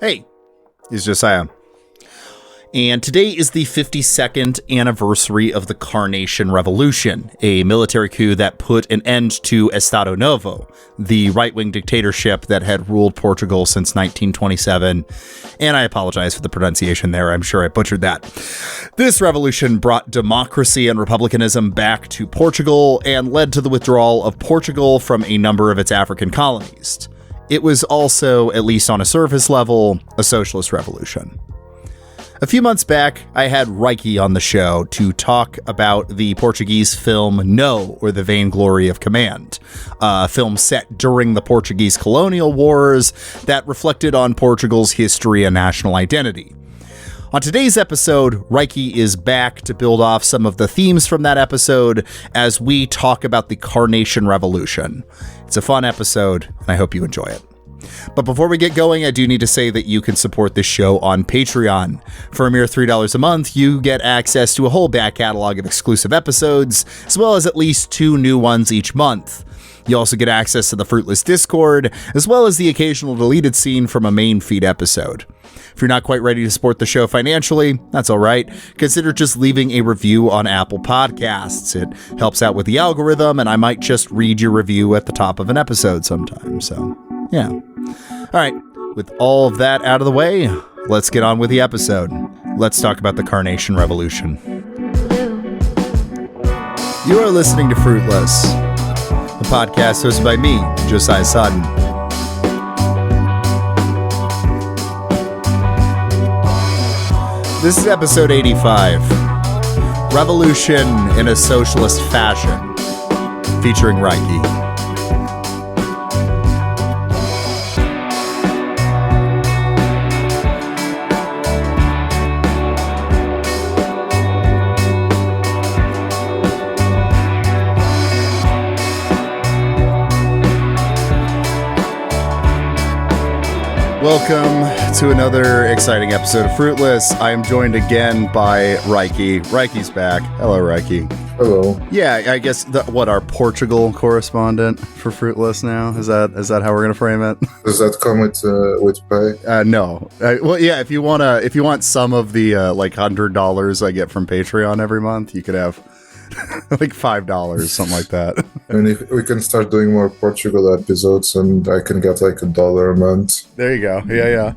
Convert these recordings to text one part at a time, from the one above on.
Hey, it's Josiah. And today is the 52nd anniversary of the Carnation Revolution, a military coup that put an end to Estado Novo, the right-wing dictatorship that had ruled Portugal since 1927. And I apologize for the pronunciation there. I'm sure I butchered that. This revolution brought democracy and republicanism back to Portugal and led to the withdrawal of Portugal from a number of its African colonies. It was also, at least on a surface level, a socialist revolution. A few months back, I had Rike on the show to talk about the Portuguese film No, or the Vainglory of Command, a film set during the Portuguese colonial wars that reflected on Portugal's history and national identity. On today's episode, Rike is back to build off some of the themes from that episode as we talk about the Carnation Revolution. It's a fun episode, and I hope you enjoy it. But before we get going, I do need to say that you can support this show on Patreon. For a mere $3 a month, you get access to a whole back catalog of exclusive episodes, as well as at least 2 new ones each month. You also get access to the Fruitless Discord, as well as the occasional deleted scene from a main feed episode. If you're not quite ready to support the show financially, that's all right. Consider just leaving a review on Apple Podcasts. It helps out with the algorithm, and I might just read your review at the top of an episode sometime. So, yeah. All right, with all of that out of the way, let's get on with the episode. Let's talk about the Carnation Revolution. You are listening to Fruitless, the podcast hosted by me, Josiah Sutton. This is episode 85, Revolution in a Socialist Fashion, featuring Rike. Welcome to another exciting episode of Fruitless. I am joined again by Rike. Rike's back. Hello, Rike. Hello. Yeah, I guess our Portugal correspondent for Fruitless now? Is that how we're gonna frame it? Does that come with pay? No. Well, yeah. If you want some of the $100 I get from Patreon every month, you could have like $5, something like that. And if we can start doing more Portugal episodes, and I can get like $1 a month. There you go. Yeah.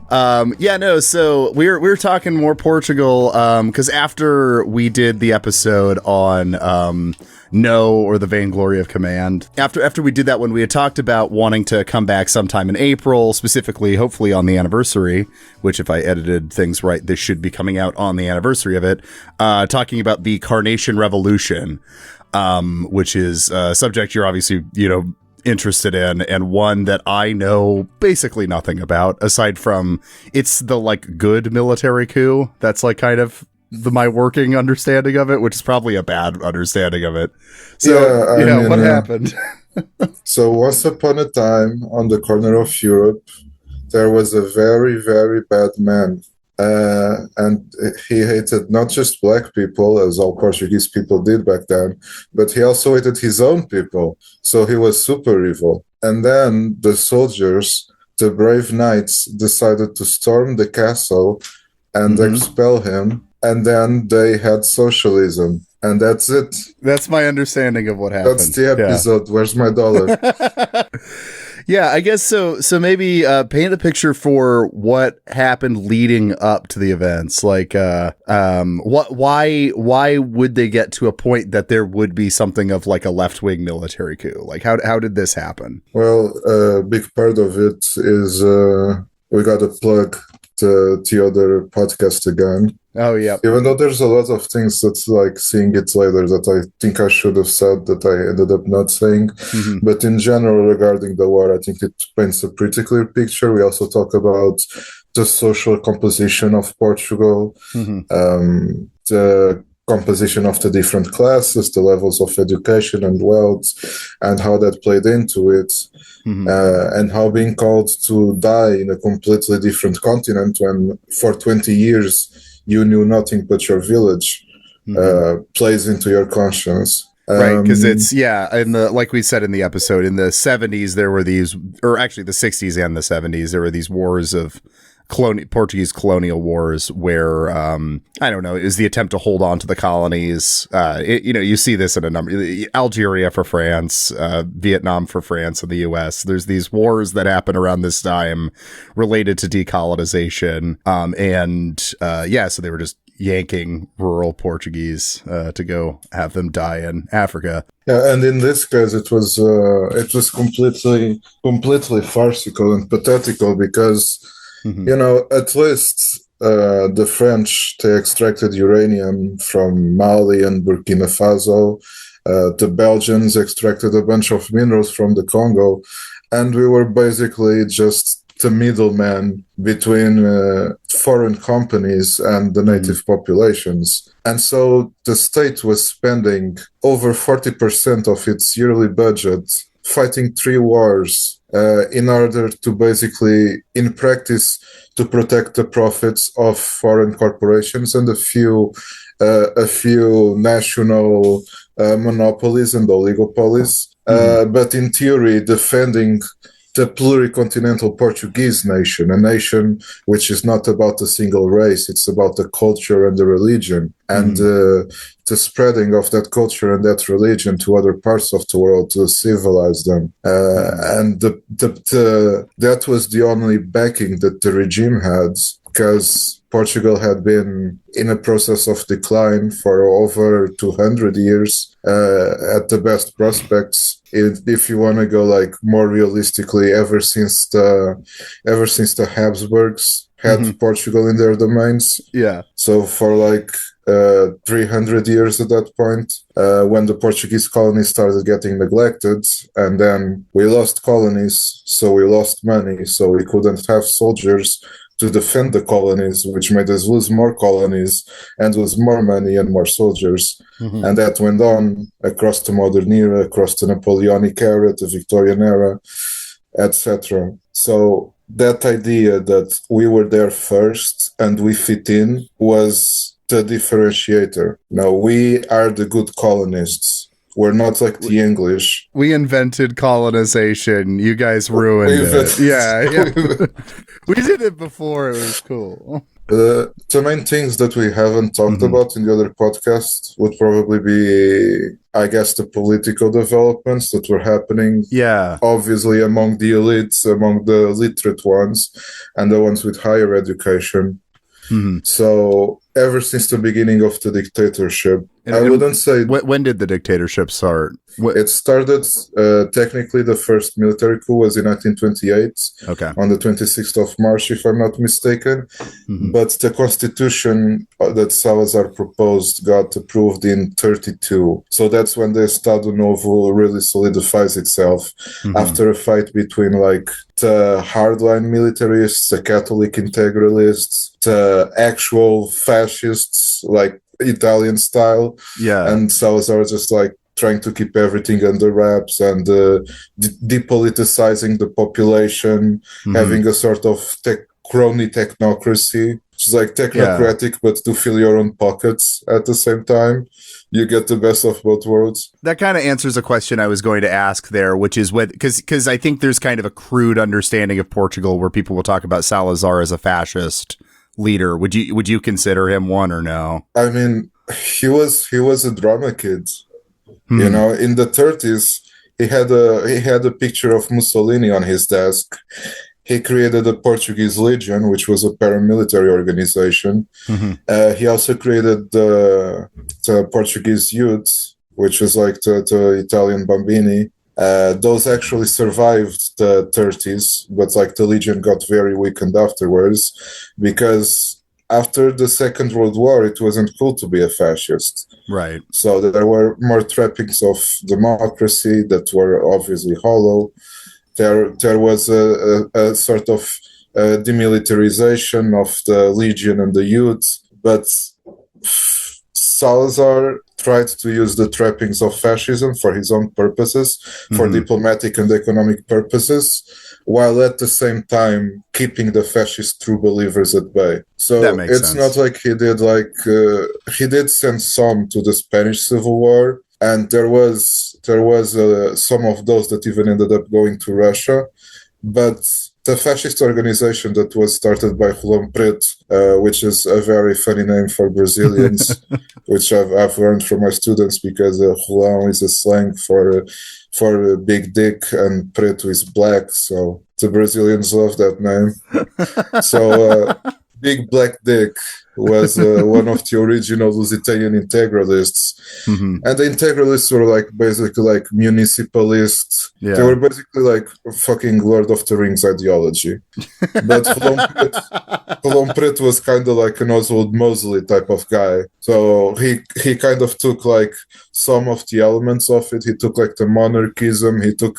So we're talking more Portugal because after we did the episode on No, or the Vainglory of Command, after we did that one, we had talked about wanting to come back sometime in April, specifically, hopefully on the anniversary, which if I edited things right, this should be coming out on the anniversary of it, talking about the Carnation Revolution, which is a subject you're obviously, interested in, and one that I know basically nothing about, aside from it's the good military coup. That's kind of my working understanding of it, which is probably a bad understanding of it. So, what happened? So once upon a time, on the corner of Europe, there was a very, very bad man. And he hated not just black people, as all Portuguese people did back then, but he also hated his own people. So he was super evil. And then the soldiers, the brave knights, decided to storm the castle and expel him. And then they had socialism. And that's it. That's my understanding of what happened. That's the episode. Yeah. Where's my $1? Yeah, I guess so. So maybe paint a picture for what happened leading up to the events. Why would they get to a point that there would be something of a left-wing military coup? How did this happen? Well, a big part of it is we got to plug the other podcast again. Oh, yeah. Even though there's a lot of things that's seeing it later that I think I should have said that I ended up not saying. Mm-hmm. But in general, regarding the war, I think it paints a pretty clear picture. We also talk about the social composition of Portugal, the composition of the different classes, the levels of education and wealth, and how that played into it. And how being called to die in a completely different continent when for 20 years you knew nothing but your village plays into your conscience. Right, because it's, like we said in the episode, in the 70s there were these, or actually the 60s and the 70s, there were these wars of Portuguese colonial wars, where I don't know, is the attempt to hold on to the colonies. You see this in a number, Algeria for France, Vietnam for France, and the U.S. There's these wars that happen around this time related to decolonization, so they were just yanking rural Portuguese to go have them die in Africa. Yeah, and in this case, it was completely farcical and pathetical because, at least the French, they extracted uranium from Mali and Burkina Faso. The Belgians extracted a bunch of minerals from the Congo, and we were basically just the middleman between foreign companies and the native populations. And so the state was spending over 40% of its yearly budget fighting 3 wars in order to basically, in practice, to protect the profits of foreign corporations and a few national monopolies and oligopolies. But in theory, defending the pluricontinental Portuguese nation, a nation which is not about a single race, it's about the culture and the religion, and the spreading of that culture and that religion to other parts of the world to civilize them. And that was the only backing that the regime had, because Portugal had been in a process of decline for over 200 years at the best prospects. If you want to go like more realistically, ever since the Habsburgs had Portugal in their domains. Yeah. So for like 300 years at that point, when the Portuguese colonies started getting neglected, and then we lost colonies, so we lost money, so we couldn't have soldiers to defend the colonies, which made us lose more colonies and lose more money and more soldiers. And that went on across the modern era, across the Napoleonic era, the Victorian era, etc. So that idea that we were there first and we fit in was the differentiator. Now, we are the good colonists. We're not like the English. We invented colonization. You guys ruined it. Yeah. We did it before. It was cool. The main things that we haven't talked about in the other podcasts would probably be, I guess, the political developments that were happening. Yeah. Obviously, among the elites, among the literate ones, and the ones with higher education. So ever since the beginning of the dictatorship, I wouldn't say... When did the dictatorship start? It started, technically, the first military coup was in 1928, on the 26th of March, if I'm not mistaken. But the constitution that Salazar proposed got approved in 32. So that's when the Estado Novo really solidifies itself, after a fight between like the hardline militarists, the Catholic integralists, the actual fascists, like Italian style. Yeah. And Salazar just like trying to keep everything under wraps and depoliticizing the population, having a sort of crony technocracy, which is like technocratic, but to fill your own pockets at the same time. You get the best of both worlds. That kind of answers a question I was going to ask there, which is because I think there's kind of a crude understanding of Portugal where people will talk about Salazar as a fascist leader. Would you consider him one or no? I mean, he was a drama kid. You know, in the 30s, he had a picture of Mussolini on his desk. He created the Portuguese Legion, which was a paramilitary organization. He also created the Portuguese Youth, which was like the Italian Bambini. Those actually survived the 30s, but like the Legion got very weakened afterwards, because after the Second World War, it wasn't cool to be a fascist. Right. So there were more trappings of democracy that were obviously hollow. There was a sort of demilitarization of the Legion and the youth, but Salazar tried to use the trappings of fascism for his own purposes, for diplomatic and economic purposes, while at the same time keeping the fascist true believers at bay. So it's not like he did send some to the Spanish Civil War, and there was some of those that even ended up going to Russia, but the fascist organization that was started by Rolão Preto, which is a very funny name for Brazilians, which I've learned from my students because Rolão is a slang for a big dick and Preto is black, so the Brazilians love that name. So Big Black Dick was one of the original Lusitanian integralists. And the integralists were like basically like municipalists. Yeah. They were basically like fucking Lord of the Rings ideology. But Rolão Preto was kind of like an Oswald Mosley type of guy. So he kind of took like some of the elements of it. He took like the monarchism, he took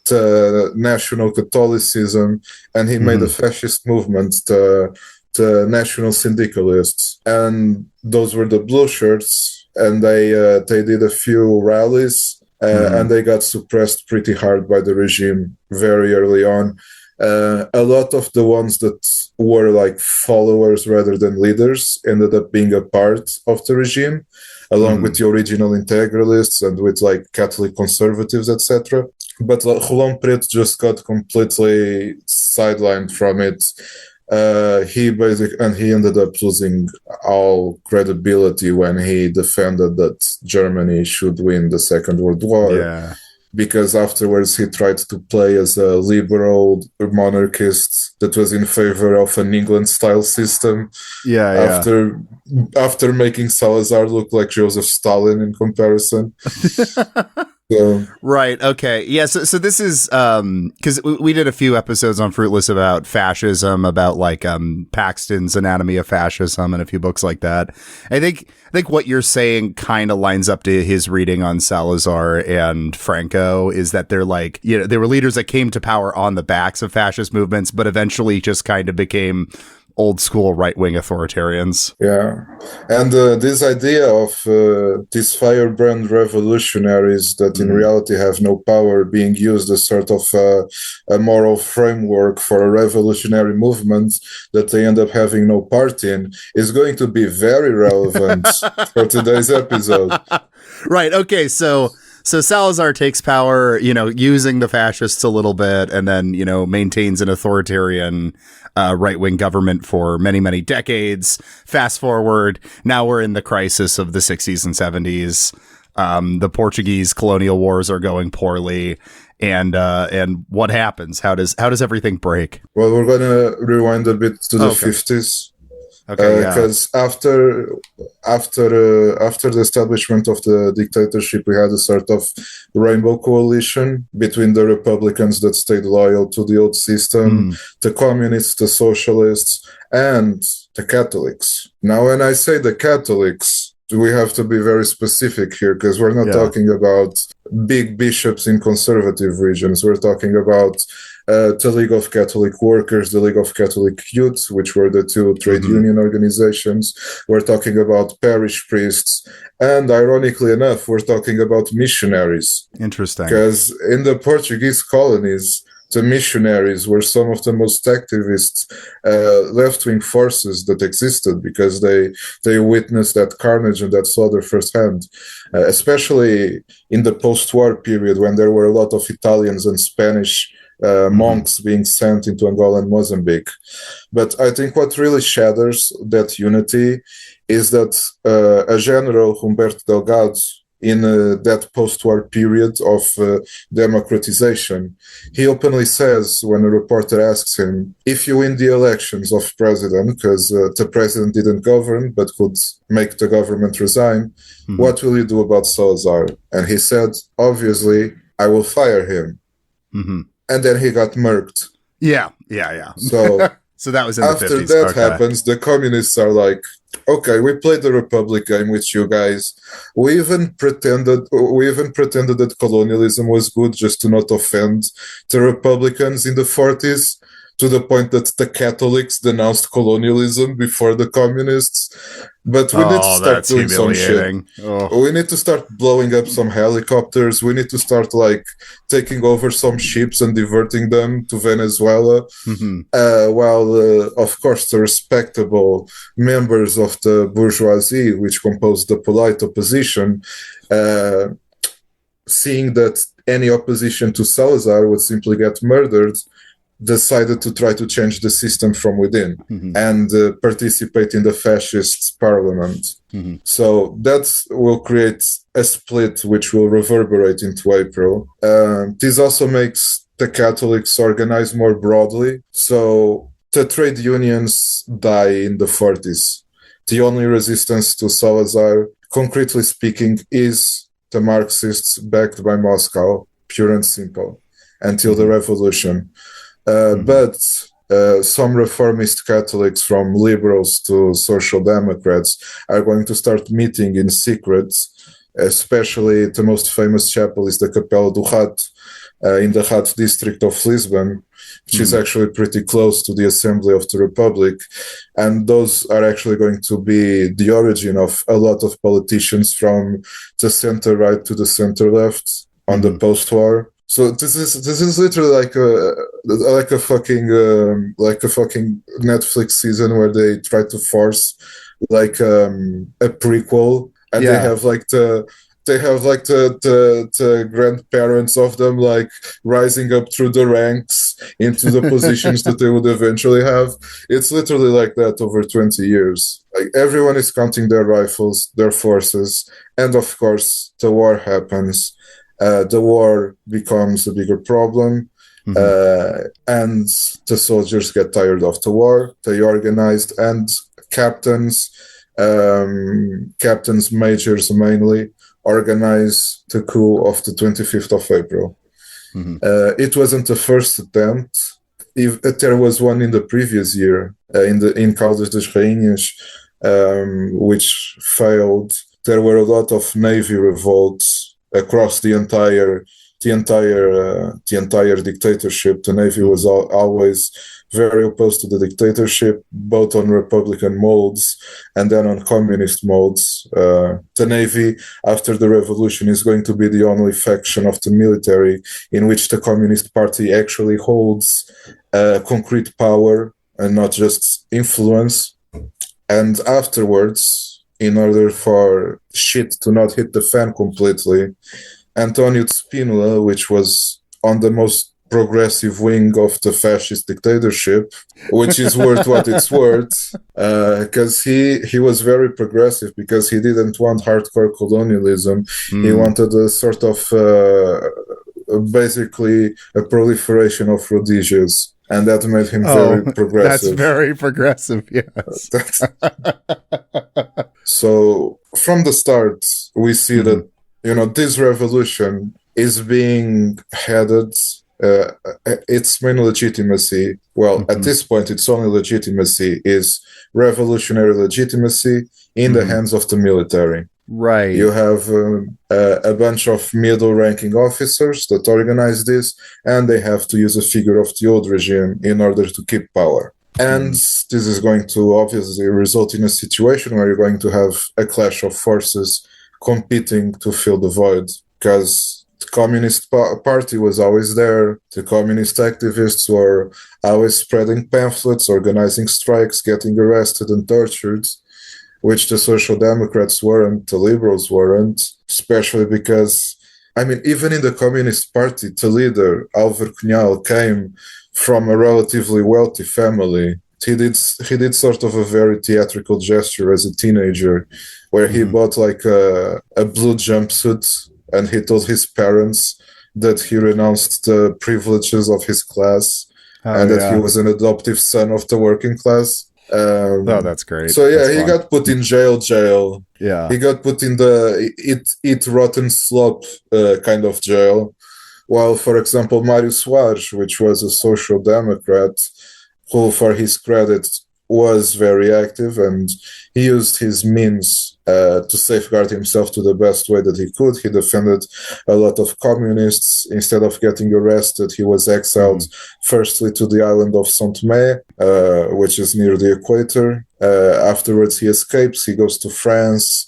the national Catholicism, and he made a fascist movement to national syndicalists, and those were the blue shirts, and they did a few rallies, and they got suppressed pretty hard by the regime very early on. A lot of the ones that were like followers rather than leaders ended up being a part of the regime, along with the original integralists and with like Catholic conservatives, etc. But Rolão Preto just got completely sidelined from it. He ended up losing all credibility when he defended that Germany should win the Second World War. Yeah. Because afterwards he tried to play as a liberal monarchist that was in favor of an England-style system. After making Salazar look like Joseph Stalin in comparison. So. Right. Okay. Yeah. So this is because we did a few episodes on Fruitless about fascism, about like Paxton's Anatomy of Fascism, and a few books like that. I think what you're saying kind of lines up to his reading on Salazar and Franco, is that they're like, you know, they were leaders that came to power on the backs of fascist movements, but eventually just kind of became old school right-wing authoritarians. Yeah. And this idea of these firebrand revolutionaries that in reality have no power being used as sort of a moral framework for a revolutionary movement that they end up having no part in is going to be very relevant for today's episode. Right. Okay. So Salazar takes power, you know, using the fascists a little bit, and then, you know, maintains an authoritarian right-wing government for many, many decades. Fast forward, now we're in the crisis of the 60s and 70s. The Portuguese colonial wars are going poorly. And what happens? How does everything break? Well, we're going to rewind a bit to the 50s. Okay, because after the establishment of the dictatorship, we had a sort of rainbow coalition between the Republicans that stayed loyal to the old system, the communists, the socialists, and the Catholics. Now, when I say the Catholics, we have to be very specific here, because we're not talking about big bishops in conservative regions. We're talking about the League of Catholic Workers, the League of Catholic Youth, which were the two trade union organizations. We're talking about parish priests. And ironically enough, we're talking about missionaries. Interesting. Because in the Portuguese colonies, the missionaries were some of the most activist left-wing forces that existed, because they witnessed that carnage and that slaughter firsthand, especially in the post-war period when there were a lot of Italians and Spanish monks being sent into Angola and Mozambique. But I think what really shatters that unity is that a general, Humberto Delgado, in that post-war period of democratization, he openly says, when a reporter asks him, if you win the elections of president, because the president didn't govern but could make the government resign, what will you do about Salazar? And he said, obviously, I will fire him. And then he got murked. Yeah. So, so that was in the 50s. After that happens, the communists are like, okay, we played the Republic game with you guys. We even pretended that colonialism was good just to not offend the Republicans in the 40s, to the point that the Catholics denounced colonialism before the communists. But we need to start doing some shit. We need to start blowing up some helicopters. We need to start like taking over some ships and diverting them to Venezuela. While, of course, the respectable members of the bourgeoisie, which composed the polite opposition, seeing that any opposition to Salazar would simply get murdered, decided to try to change the system from within and participate in the fascist parliament. So that will create a split which will reverberate into April. This also makes the Catholics organize more broadly. So the trade unions die in the 40s. The only resistance to Salazar, concretely speaking, is the Marxists backed by Moscow, pure and simple, until the revolution. But some reformist Catholics, from liberals to social democrats, are going to start meeting in secret. Especially the most famous chapel is the Capela do Rato in the Rato district of Lisbon, which is actually pretty close to the Assembly of the Republic. And those are actually going to be the origin of a lot of politicians from the center-right to the center-left on the post-war. So this is literally like a fucking Netflix season where they try to force like a prequel, and they have the grandparents of them like rising up through the ranks into the positions that they would eventually have. It's literally like that over 20 years. Like everyone is counting their rifles, their forces, and of course the war happens. The war becomes a bigger problem, and the soldiers get tired of the war. They organized, and captains, majors mainly, organize the coup of the 25th of April. It wasn't the first attempt. There was one in the previous year, in Caldas das Rainhas, which failed. There were a lot of navy revolts across the entire dictatorship. The Navy was always very opposed to the dictatorship, both on Republican molds and then on communist molds. The Navy, after the revolution, is going to be the only faction of the military in which the Communist Party actually holds concrete power and not just influence. And afterwards, in order for shit to not hit the fan completely, Antonio Spínola, which was on the most progressive wing of the fascist dictatorship, which is worth what it's worth, because he was very progressive, because he didn't want hardcore colonialism. He wanted a sort of basically a proliferation of rhodesias. And that made him very progressive. That's very progressive, yes. So from the start, we see that, this revolution is being headed, its main legitimacy, at this point, its only legitimacy is revolutionary legitimacy in the hands of the military. Right. You have a bunch of middle-ranking officers that organize this, and they have to use a figure of the old regime in order to keep power. And this is going to obviously result in a situation where you're going to have a clash of forces competing to fill the void, because the Communist Party was always there. The communist activists were always spreading pamphlets, organizing strikes, getting arrested and tortured, which the Social Democrats weren't, the Liberals weren't, especially because, even in the Communist Party, the leader, Álvaro Cunhal, came from a relatively wealthy family. He did sort of a very theatrical gesture as a teenager, where he bought like a blue jumpsuit, and he told his parents that he renounced the privileges of his class, that he was an adoptive son of the working class. That's great. So yeah, he got put in jail. Yeah, he got put in the eat rotten slop kind of jail. While, for example, Mário Soares, which was a social democrat, who, for his credit, was very active, and he used his means to safeguard himself to the best way that he could. He defended a lot of communists. Instead of getting arrested, he was exiled firstly to the island of Saint Tomé, which is near the equator. Afterwards, he escapes. He goes to France.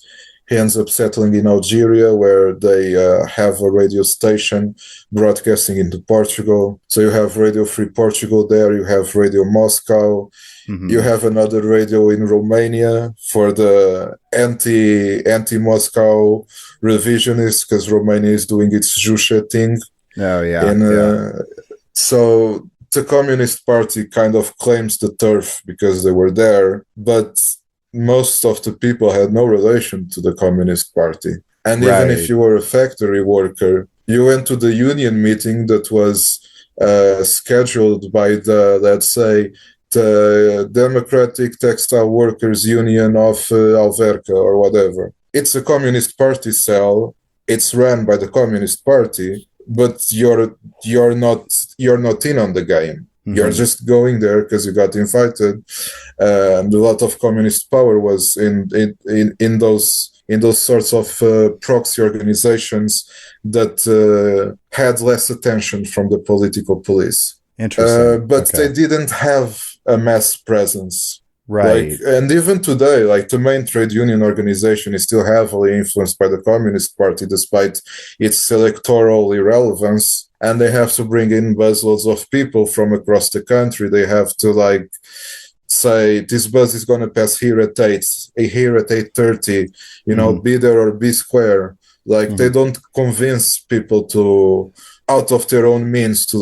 He ends up settling in Algeria, where they have a radio station broadcasting into Portugal. So you have Radio Free Portugal there. You have Radio Moscow. You have another radio in Romania for the anti-Moscow revisionists, because Romania is doing its Juche thing. Oh, yeah. So the Communist Party kind of claims the turf because they were there, but most of the people had no relation to the Communist Party. And even if you were a factory worker, you went to the union meeting that was scheduled by the, let's say, the Democratic Textile Workers Union of Alverca or whatever. It's a Communist Party cell. It's run by the Communist Party, but you're not in on the game. Mm-hmm. You're just going there because you got invited. And a lot of communist power was in those sorts of proxy organizations that had less attention from the political police. Interesting. But they didn't have a mass presence. Right. And even today, the main trade union organization is still heavily influenced by the Communist Party, despite its electoral irrelevance. And they have to bring in busloads of people from across the country. They have to say this bus is going to pass here at 8, here at 8:30, be there or be square. They don't convince people to, out of their own means, to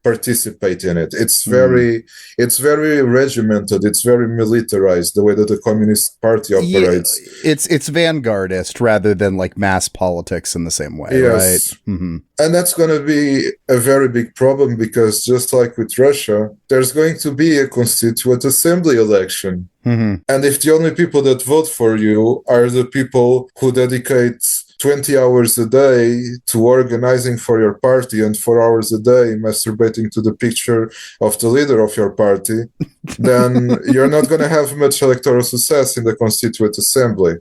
participate in it. It's very regimented. It's very militarized, the way that the Communist Party operates. Yeah, it's vanguardist rather than mass politics in the same way. Yes. Right? Mm-hmm. And that's going to be a very big problem because just like with Russia, there's going to be a constituent assembly election. Mm-hmm. And if the only people that vote for you are the people who dedicate 20 hours a day to organizing for your party and 4 hours a day masturbating to the picture of the leader of your party, then you're not going to have much electoral success in the Constituent Assembly.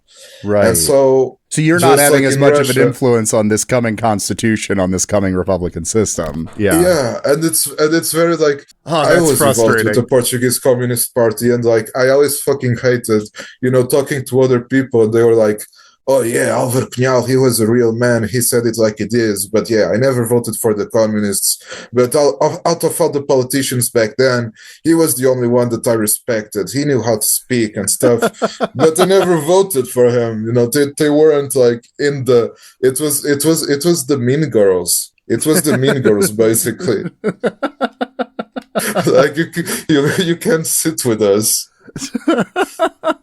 Right. And so you're not having as much of an influence on this coming constitution, on this coming Republican system. Yeah. Yeah. And it's very I was involved with the Portuguese Communist Party, and I always fucking hated, talking to other people. They were like, oh yeah, Álvaro Cunhal, he was a real man. He said it like it is. But yeah, I never voted for the communists. But out of all the politicians back then, he was the only one that I respected. He knew how to speak and stuff. But I never voted for him. They weren't in the. It was the mean girls. It was the mean girls basically. You can't sit with us.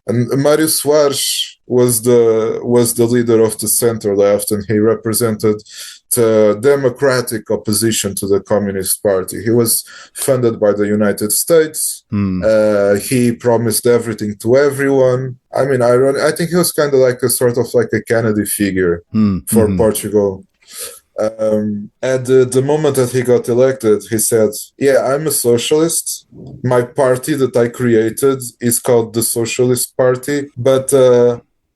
And Mário Soares was the leader of the center left, and he represented the democratic opposition to the Communist Party. He was funded by the United States. He promised everything to everyone. I mean, I think he was kind of a sort of a Kennedy figure for Portugal. At the moment that he got elected, he said, yeah, I'm a socialist. My party that I created is called the Socialist Party, but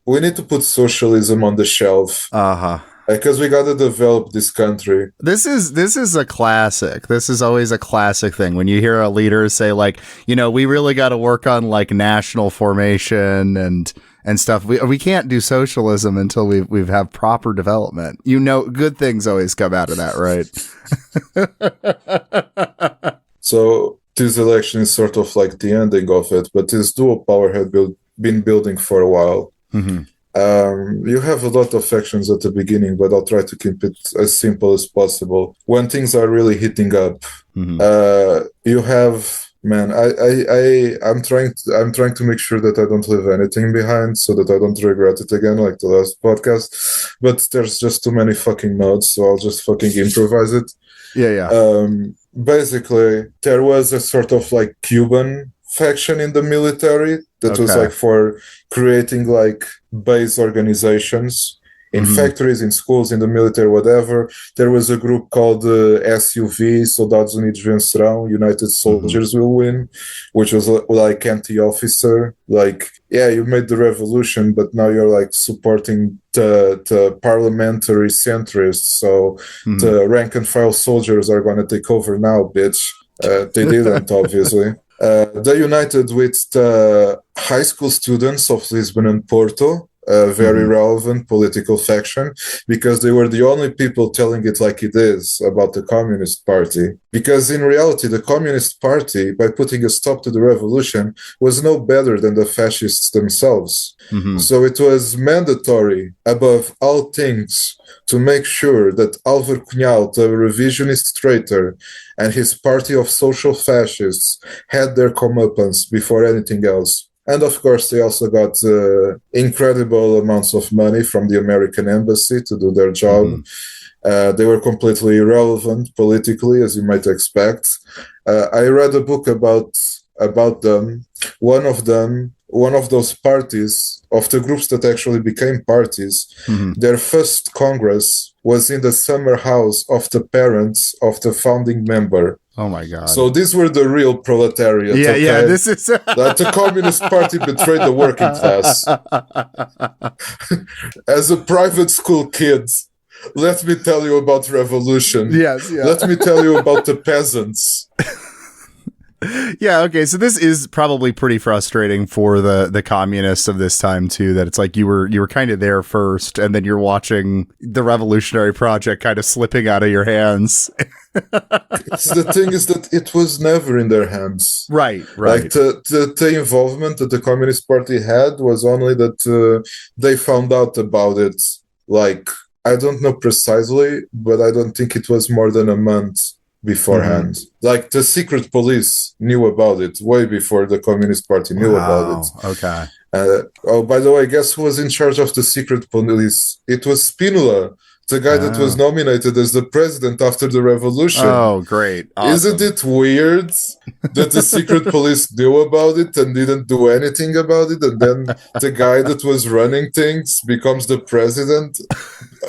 we need to put socialism on the shelf. Because we got to develop this country. This is a classic. This is always a classic thing when you hear a leader say we really got to work on national formation and stuff. We can't do socialism until we have proper development. Good things always come out of that, right? So this election is sort of the ending of it, but this dual power had been building for a while. Mm-hmm. You have a lot of factions at the beginning, but I'll try to keep it as simple as possible. When things are really heating up, you have. Man, I'm trying to make sure that I don't leave anything behind so that I don't regret it again like the last podcast. But there's just too many fucking notes, so I'll just fucking improvise it. Yeah. Basically, there was a sort of Cuban faction in the military that was for creating base organizations. In factories, in schools, in the military, whatever. There was a group called SUV, Soldados Unidos Vencerão, United Soldiers Will Win, which was anti-officer. You made the revolution, but now you're supporting the parliamentary centrists. So the rank and file soldiers are going to take over now, bitch. They didn't, obviously. They united with the high school students of Lisbon and Porto. a very relevant political faction, because they were the only people telling it like it is about the Communist Party. Because in reality, the Communist Party, by putting a stop to the revolution, was no better than the fascists themselves. So it was mandatory, above all things, to make sure that Álvaro Cunhal, the revisionist traitor, and his party of social fascists had their comeuppance before anything else. And of course, they also got incredible amounts of money from the American embassy to do their job. They were completely irrelevant politically, as you might expect. I read a book about them. One of those parties, of the groups that actually became parties, their first Congress was in the summer house of the parents of the founding member. Oh my God. So these were the real proletariat. Yeah, okay? yeah, this is... that the Communist Party betrayed the working class. As a private school kid, let me tell you about revolution. Yes, yeah. Let me tell you about the peasants. Yeah, okay, so this is probably pretty frustrating for the communists of this time too, that it's like you were kind of there first, and then you're watching the revolutionary project kind of slipping out of your hands. The thing is that it was never in their hands. Right. Like the involvement that the Communist Party had was only that they found out about it, like, I don't know precisely, but I don't think it was more than a month beforehand. Like, the secret police knew about it way before the Communist Party knew about it. Okay. Oh, by the way, guess who was in charge of the secret police? It was Spinola, the guy that was nominated as the president after the revolution. Oh, great. Awesome. Isn't it weird that the secret police knew about it and didn't do anything about it, and then the guy that was running things becomes the president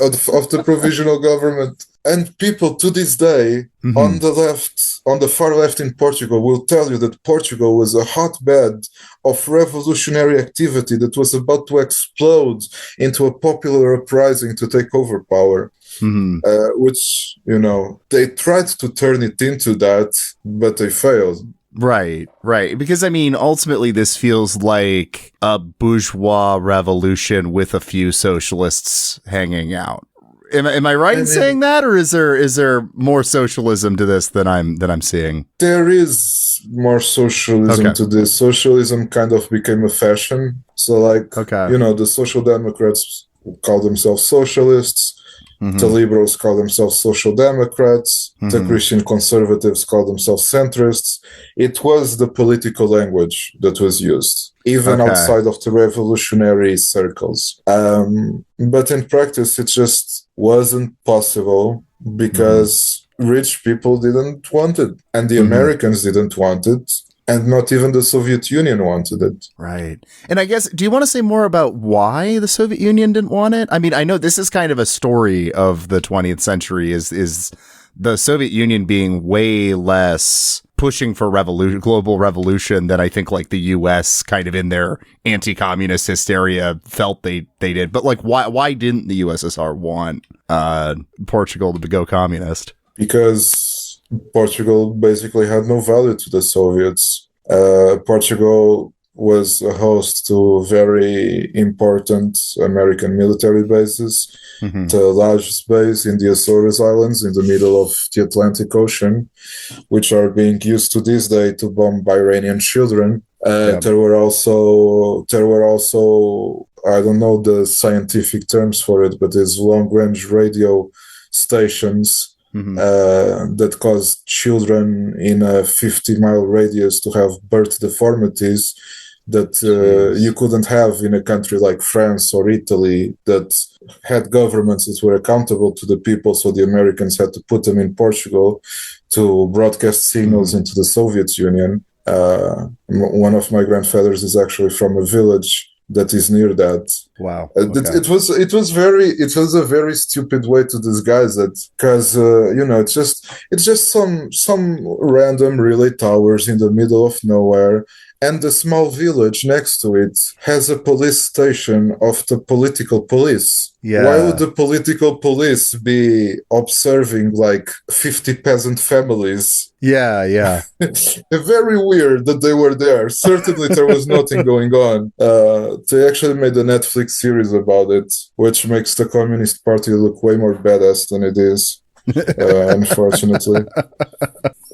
of the provisional government? And people to this day, on the left, on the far left in Portugal, will tell you that Portugal was a hotbed of revolutionary activity that was about to explode into a popular uprising to take over power. Which, you know, they tried to turn it into that, but they failed. Right. Because, I mean, ultimately, this feels like a bourgeois revolution with a few socialists hanging out. Am I right in saying that, or is there more socialism to this than I'm seeing? There is more socialism to this. Socialism kind of became a fashion. So, like, you know, the Social Democrats call themselves socialists. The liberals call themselves social democrats. The Christian conservatives call themselves centrists. It was the political language that was used, even outside of the revolutionary circles. But in practice, it just wasn't possible because rich people didn't want it, and the Americans didn't want it. And not even the Soviet Union wanted it. Right. And I guess, do you want to say more about why the Soviet Union didn't want it? I mean, I know this is kind of a story of the 20th century, is the Soviet Union being way less pushing for global revolution than I think like the US kind of in their anti-communist hysteria felt they did. But like, why didn't the USSR want Portugal to go communist? Because Portugal basically had no value to the Soviets. Portugal was a host to very important American military bases. The largest base in the Azores Islands in the middle of the Atlantic Ocean, which are being used to this day to bomb Iranian children. There were also, I don't know the scientific terms for it, but there's long-range radio stations that caused children in a 50-mile radius to have birth deformities that you couldn't have in a country like France or Italy that had governments that were accountable to the people, so the Americans had to put them in Portugal to broadcast signals into the Soviet Union. One of my grandfathers is actually from a village that is near that. Wow. It was a very stupid way to disguise it, because you know, it's just some random relay towers in the middle of nowhere, and the small village next to it has a police station of the political police. Yeah. Why would the political police be observing like 50 peasant families? Yeah. Very weird that they were there. Certainly there was nothing going on. They actually made a Netflix series about it, which makes the Communist Party look way more badass than it is, unfortunately.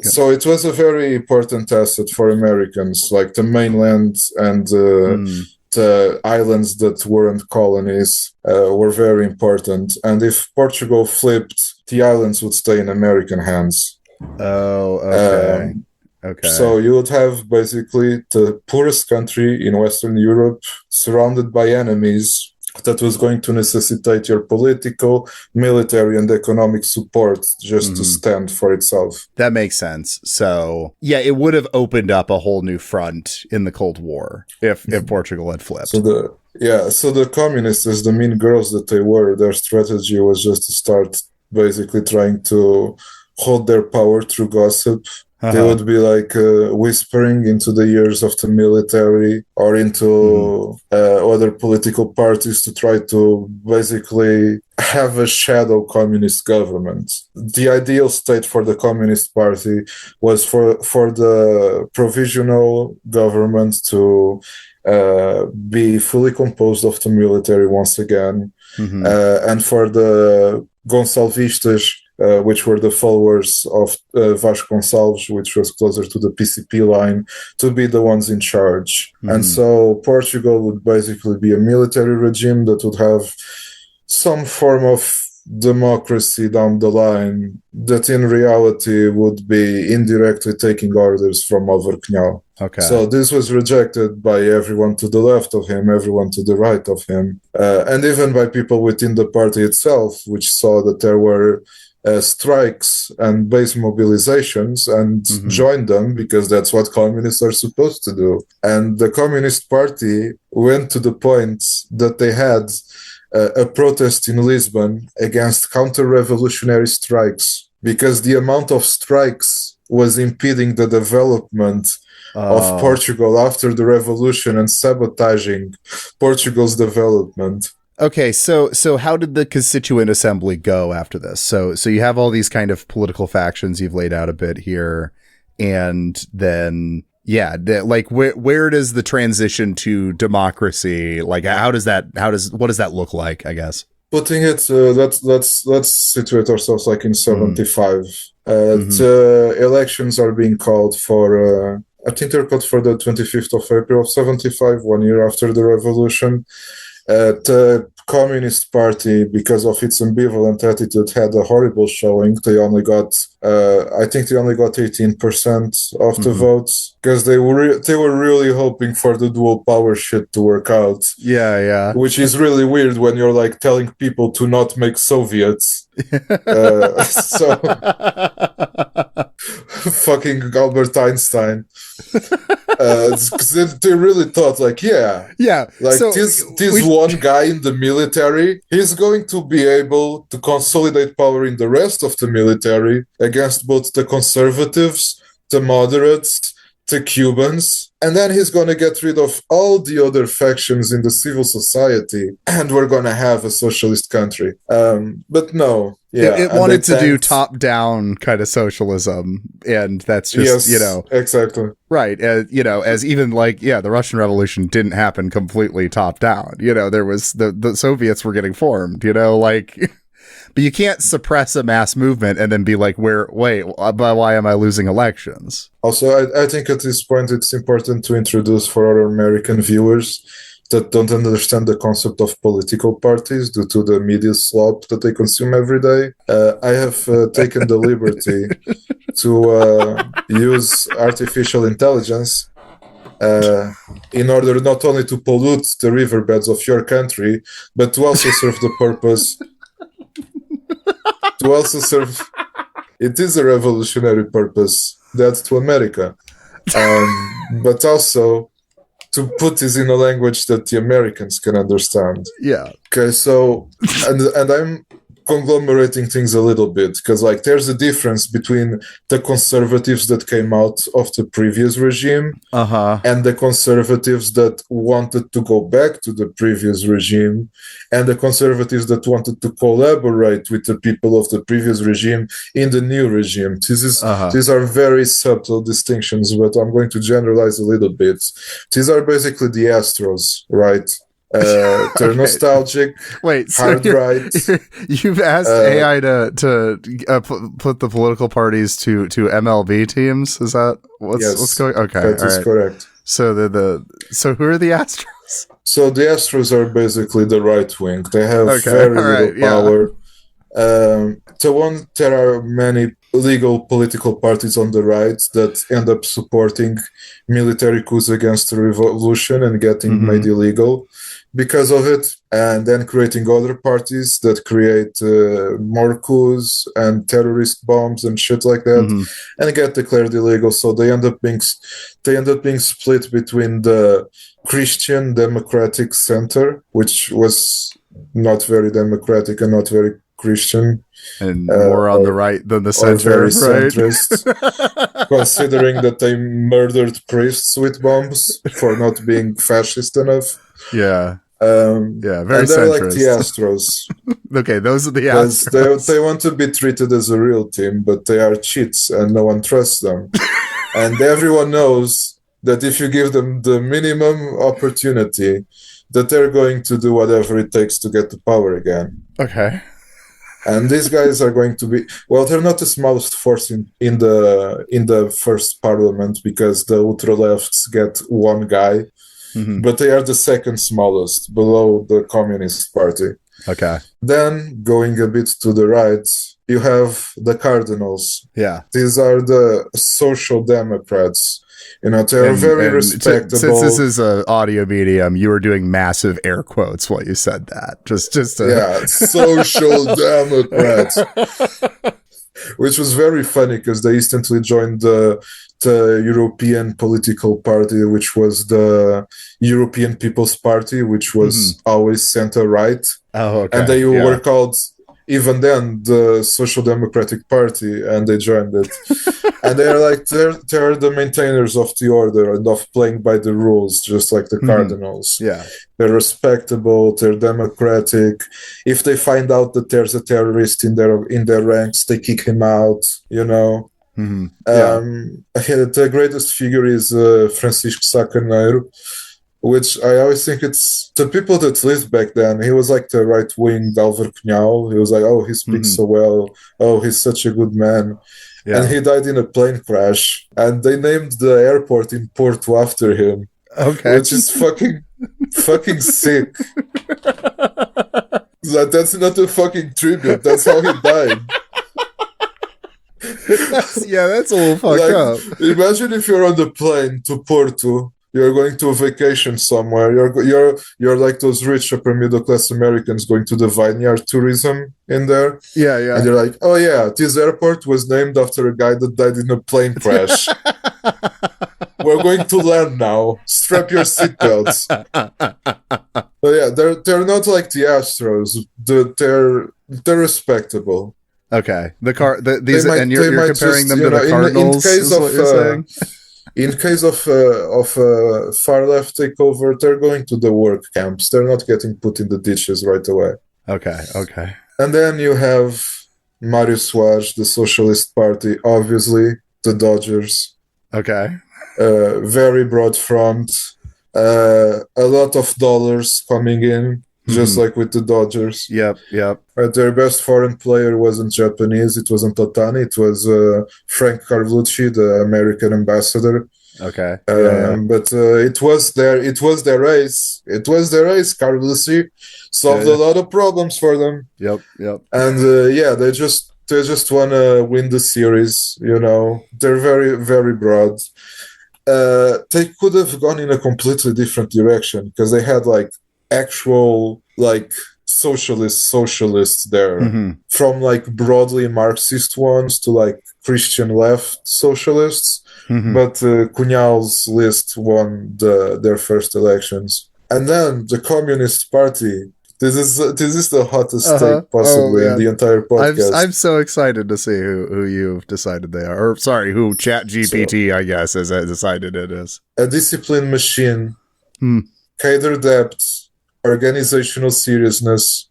So it was a very important asset for Americans, like the mainland and the islands that weren't colonies were very important. And if Portugal flipped, the islands would stay in American hands. Oh, okay. Okay. So you would have basically the poorest country in Western Europe surrounded by enemies that was going to necessitate your political, military, and economic support just to stand for itself. That makes sense. So, yeah, it would have opened up a whole new front in the Cold War if Portugal had flipped. So the communists, as the mean girls that they were, their strategy was just to start basically trying to hold their power through gossip. They would be like whispering into the ears of the military or into other political parties to try to basically have a shadow communist government. The ideal state for the Communist Party was for the provisional government to be fully composed of the military once again, and for the Gonçalvistas, which were the followers of Vasconcelos, which was closer to the PCP line, to be the ones in charge. And so Portugal would basically be a military regime that would have some form of democracy down the line that in reality would be indirectly taking orders from Overknal. Okay. So this was rejected by everyone to the left of him, everyone to the right of him, and even by people within the party itself, which saw that there were strikes and base mobilizations and joined them because that's what communists are supposed to do. And the Communist Party went to the point that they had a protest in Lisbon against counter-revolutionary strikes because the amount of strikes was impeding the development of Portugal after the revolution and sabotaging Portugal's development. Okay, so how did the Constituent Assembly go after this? So you have all these kind of political factions you've laid out a bit here, and then where does the transition to democracy, like what does that look like, I guess? Putting it, let's situate ourselves like in 75. The elections are being called for, I think they're called for the 25th of April of 75, 1 year after the revolution. The Communist Party, because of its ambivalent attitude, had a horrible showing. They only got, I think they only got 18% of the votes because they were really hoping for the dual power shit to work out. Yeah. Which is really weird when you're like telling people to not make Soviets. So fucking Albert Einstein. They really thought like, like so this one guy in the military, he's going to be able to consolidate power in the rest of the military against both the conservatives, the moderates, the Cubans, and then he's going to get rid of all the other factions in the civil society, and we're going to have a socialist country. But no. Yeah, it wanted to do top-down kind of socialism, and that's just, exactly. Right, as even like, the Russian Revolution didn't happen completely top-down. There was, the Soviets were getting formed, but you can't suppress a mass movement and then be like, why am I losing elections? Also, I think at this point it's important to introduce for our American viewers that don't understand the concept of political parties due to the media slop that they consume every day. I have taken the liberty to use artificial intelligence in order not only to pollute the riverbeds of your country, but to also serve the purpose. It is a revolutionary purpose, that's to America. But also to put this in a language that the Americans can understand. Yeah. Okay, so and I'm conglomerating things a little bit, because like there's a difference between the conservatives that came out of the previous regime and the conservatives that wanted to go back to the previous regime, and the conservatives that wanted to collaborate with the people of the previous regime in the new regime. These are very subtle distinctions, but I'm going to generalize a little bit. These are basically the Astros, right? They're nostalgic. Wait, hard right. You've asked AI to put the political parties to MLB teams. Is that what's going? Okay, that is correct. So so who are the Astros? So the Astros are basically the right wing. They have very little power. There are many legal political parties on the right that end up supporting military coups against the revolution and getting made illegal because of it, and then creating other parties that create more coups and terrorist bombs and shit like that, and get declared illegal. So they end up being split between the Christian Democratic Center, which was not very democratic and not very Christian, and more on the right than the center, very right? centrist, considering that they murdered priests with bombs for not being fascist enough. Yeah. Very and they're centrist. Like the Astros. Okay, those are the Astros. They want to be treated as a real team, but they are cheats and no one trusts them. And everyone knows that if you give them the minimum opportunity, that they're going to do whatever it takes to get to power again. Okay. And these guys are going to be, well, they're not the smallest force in the first parliament, because the ultra-lefts get one guy, but they are the second smallest, below the Communist Party. Okay. Then, going a bit to the right, you have the Cardinals. Yeah. These are the Social Democrats. You know, they're very respectable. Since this is an audio medium, you were doing massive air quotes while you said that. Just Social Democrats. Which was very funny, because they instantly joined the European political party, which was the European People's Party, which was always center-right. Oh, okay. And they were called, even then, the Social Democratic Party, and they joined it. And they're the maintainers of the order and of playing by the rules, just like the Cardinals. Yeah. They're respectable, they're democratic. If they find out that there's a terrorist in their ranks, they kick him out, you know. The greatest figure is Francisco Sá Carneiro, which I always think it's the people that lived back then. He was like the right-wing Álvaro Cunhal. He was like, oh, he speaks so well. Oh, he's such a good man. Yeah. And he died in a plane crash. And they named the airport in Porto after him. Okay. Which is fucking sick. That's not a fucking tribute. That's how he died. That's a little fucked up. Imagine if you're on the plane to Porto. You're going to a vacation somewhere. You're like those rich upper middle class Americans going to the vineyard tourism in there. Yeah. And you're like, oh yeah, this airport was named after a guy that died in a plane crash. We're going to land now. Strap your seatbelts. So yeah, they're not like the Astros. They're respectable. Okay. You're comparing them to the Cardinals. In case of far left takeover, they're going to the work camps. They're not getting put in the ditches right away. Okay. And then you have Mário Soares, the Socialist Party, obviously, the Dodgers. Okay. Very broad front. A lot of dollars coming in, just like with the Dodgers. Yep. Their best foreign player wasn't Japanese. It wasn't Otani. It was Frank Carlucci, the American ambassador. Okay. But it was their race. It was their race. Carlucci solved a lot of problems for them. Yep. And they just want to win the series. You know, they're very, very broad. They could have gone in a completely different direction, because they had like actual like socialists there, from like broadly Marxist ones to like Christian left socialists. But Cunhal's list won their first elections. And then the Communist Party, This is the hottest take possibly in the entire podcast. I'm so excited to see who you've decided they are. Or sorry, who ChatGPT, I guess, has decided it is. A disciplined machine, cadre depth, organizational seriousness,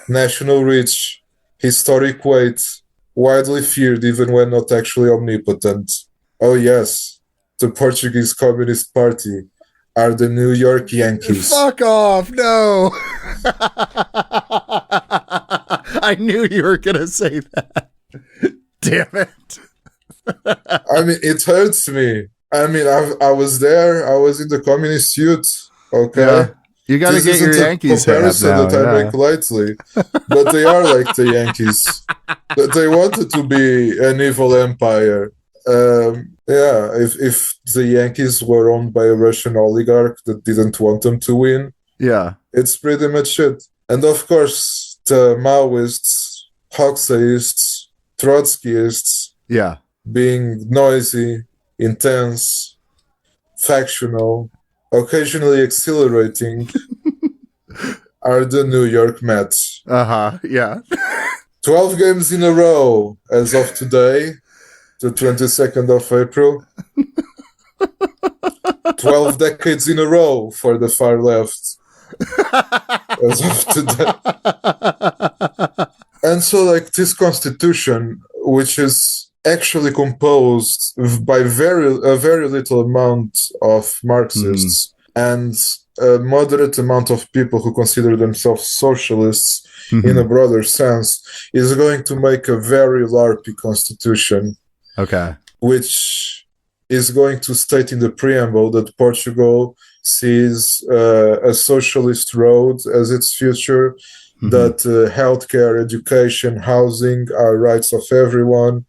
national reach, historic weight, widely feared even when not actually omnipotent. Oh yes, the Portuguese Communist Party are the New York Yankees. Fuck off, no! I knew you were going to say that. Damn it. I mean, it hurts me. I mean, I was there. I was in the communist youth. Okay. Yeah. You got to get your Yankees comparison that I make lightly, but they are like the Yankees. They wanted to be an evil empire. If the Yankees were owned by a Russian oligarch that didn't want them to win, it's pretty much it. And of course, the Maoists, Hoxhaists, Trotskyists, being noisy, intense, factional, occasionally exhilarating, are the New York Mets. 12 games in a row as of today, the 22nd of April. 12 decades in a row for the far left as of today. And so, like, this constitution, which is actually composed by a very little amount of Marxists and a moderate amount of people who consider themselves socialists in a broader sense, is going to make a very LARPy constitution. Which is going to state in the preamble that Portugal sees a socialist road as its future, that healthcare, education, housing are rights of everyone.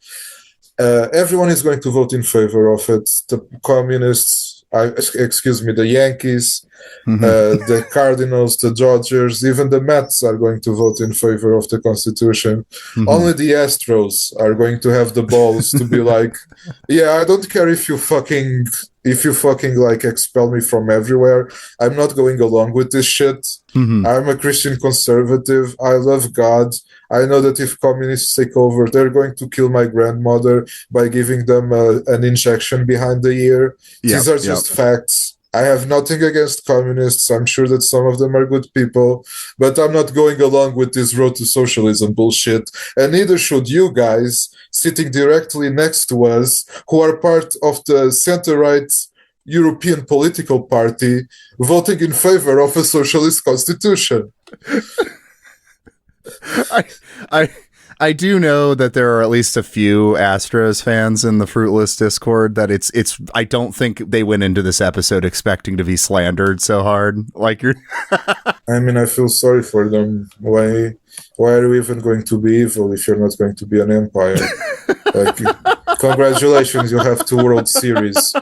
Everyone is going to vote in favor of it. The communists, the Yankees, the Cardinals, the Dodgers, even the Mets are going to vote in favor of the Constitution. Only the Astros are going to have the balls to be like, yeah, I don't care if you fucking like expel me from everywhere. I'm not going along with this shit. I'm a Christian conservative. I love God. I know that if communists take over, they're going to kill my grandmother by giving them an injection behind the ear. These are just facts. I have nothing against communists. I'm sure that some of them are good people, but I'm not going along with this road to socialism bullshit. And neither should you guys sitting directly next to us, who are part of the center-right European political party, voting in favor of a socialist constitution. I do know that there are at least a few Astros fans in the Fruitless Discord that it's I don't think they went into this episode expecting to be slandered so hard. Like you're I mean, I feel sorry for them. Why are you even going to be evil if you're not going to be an empire? Like, congratulations, you have 2 World Series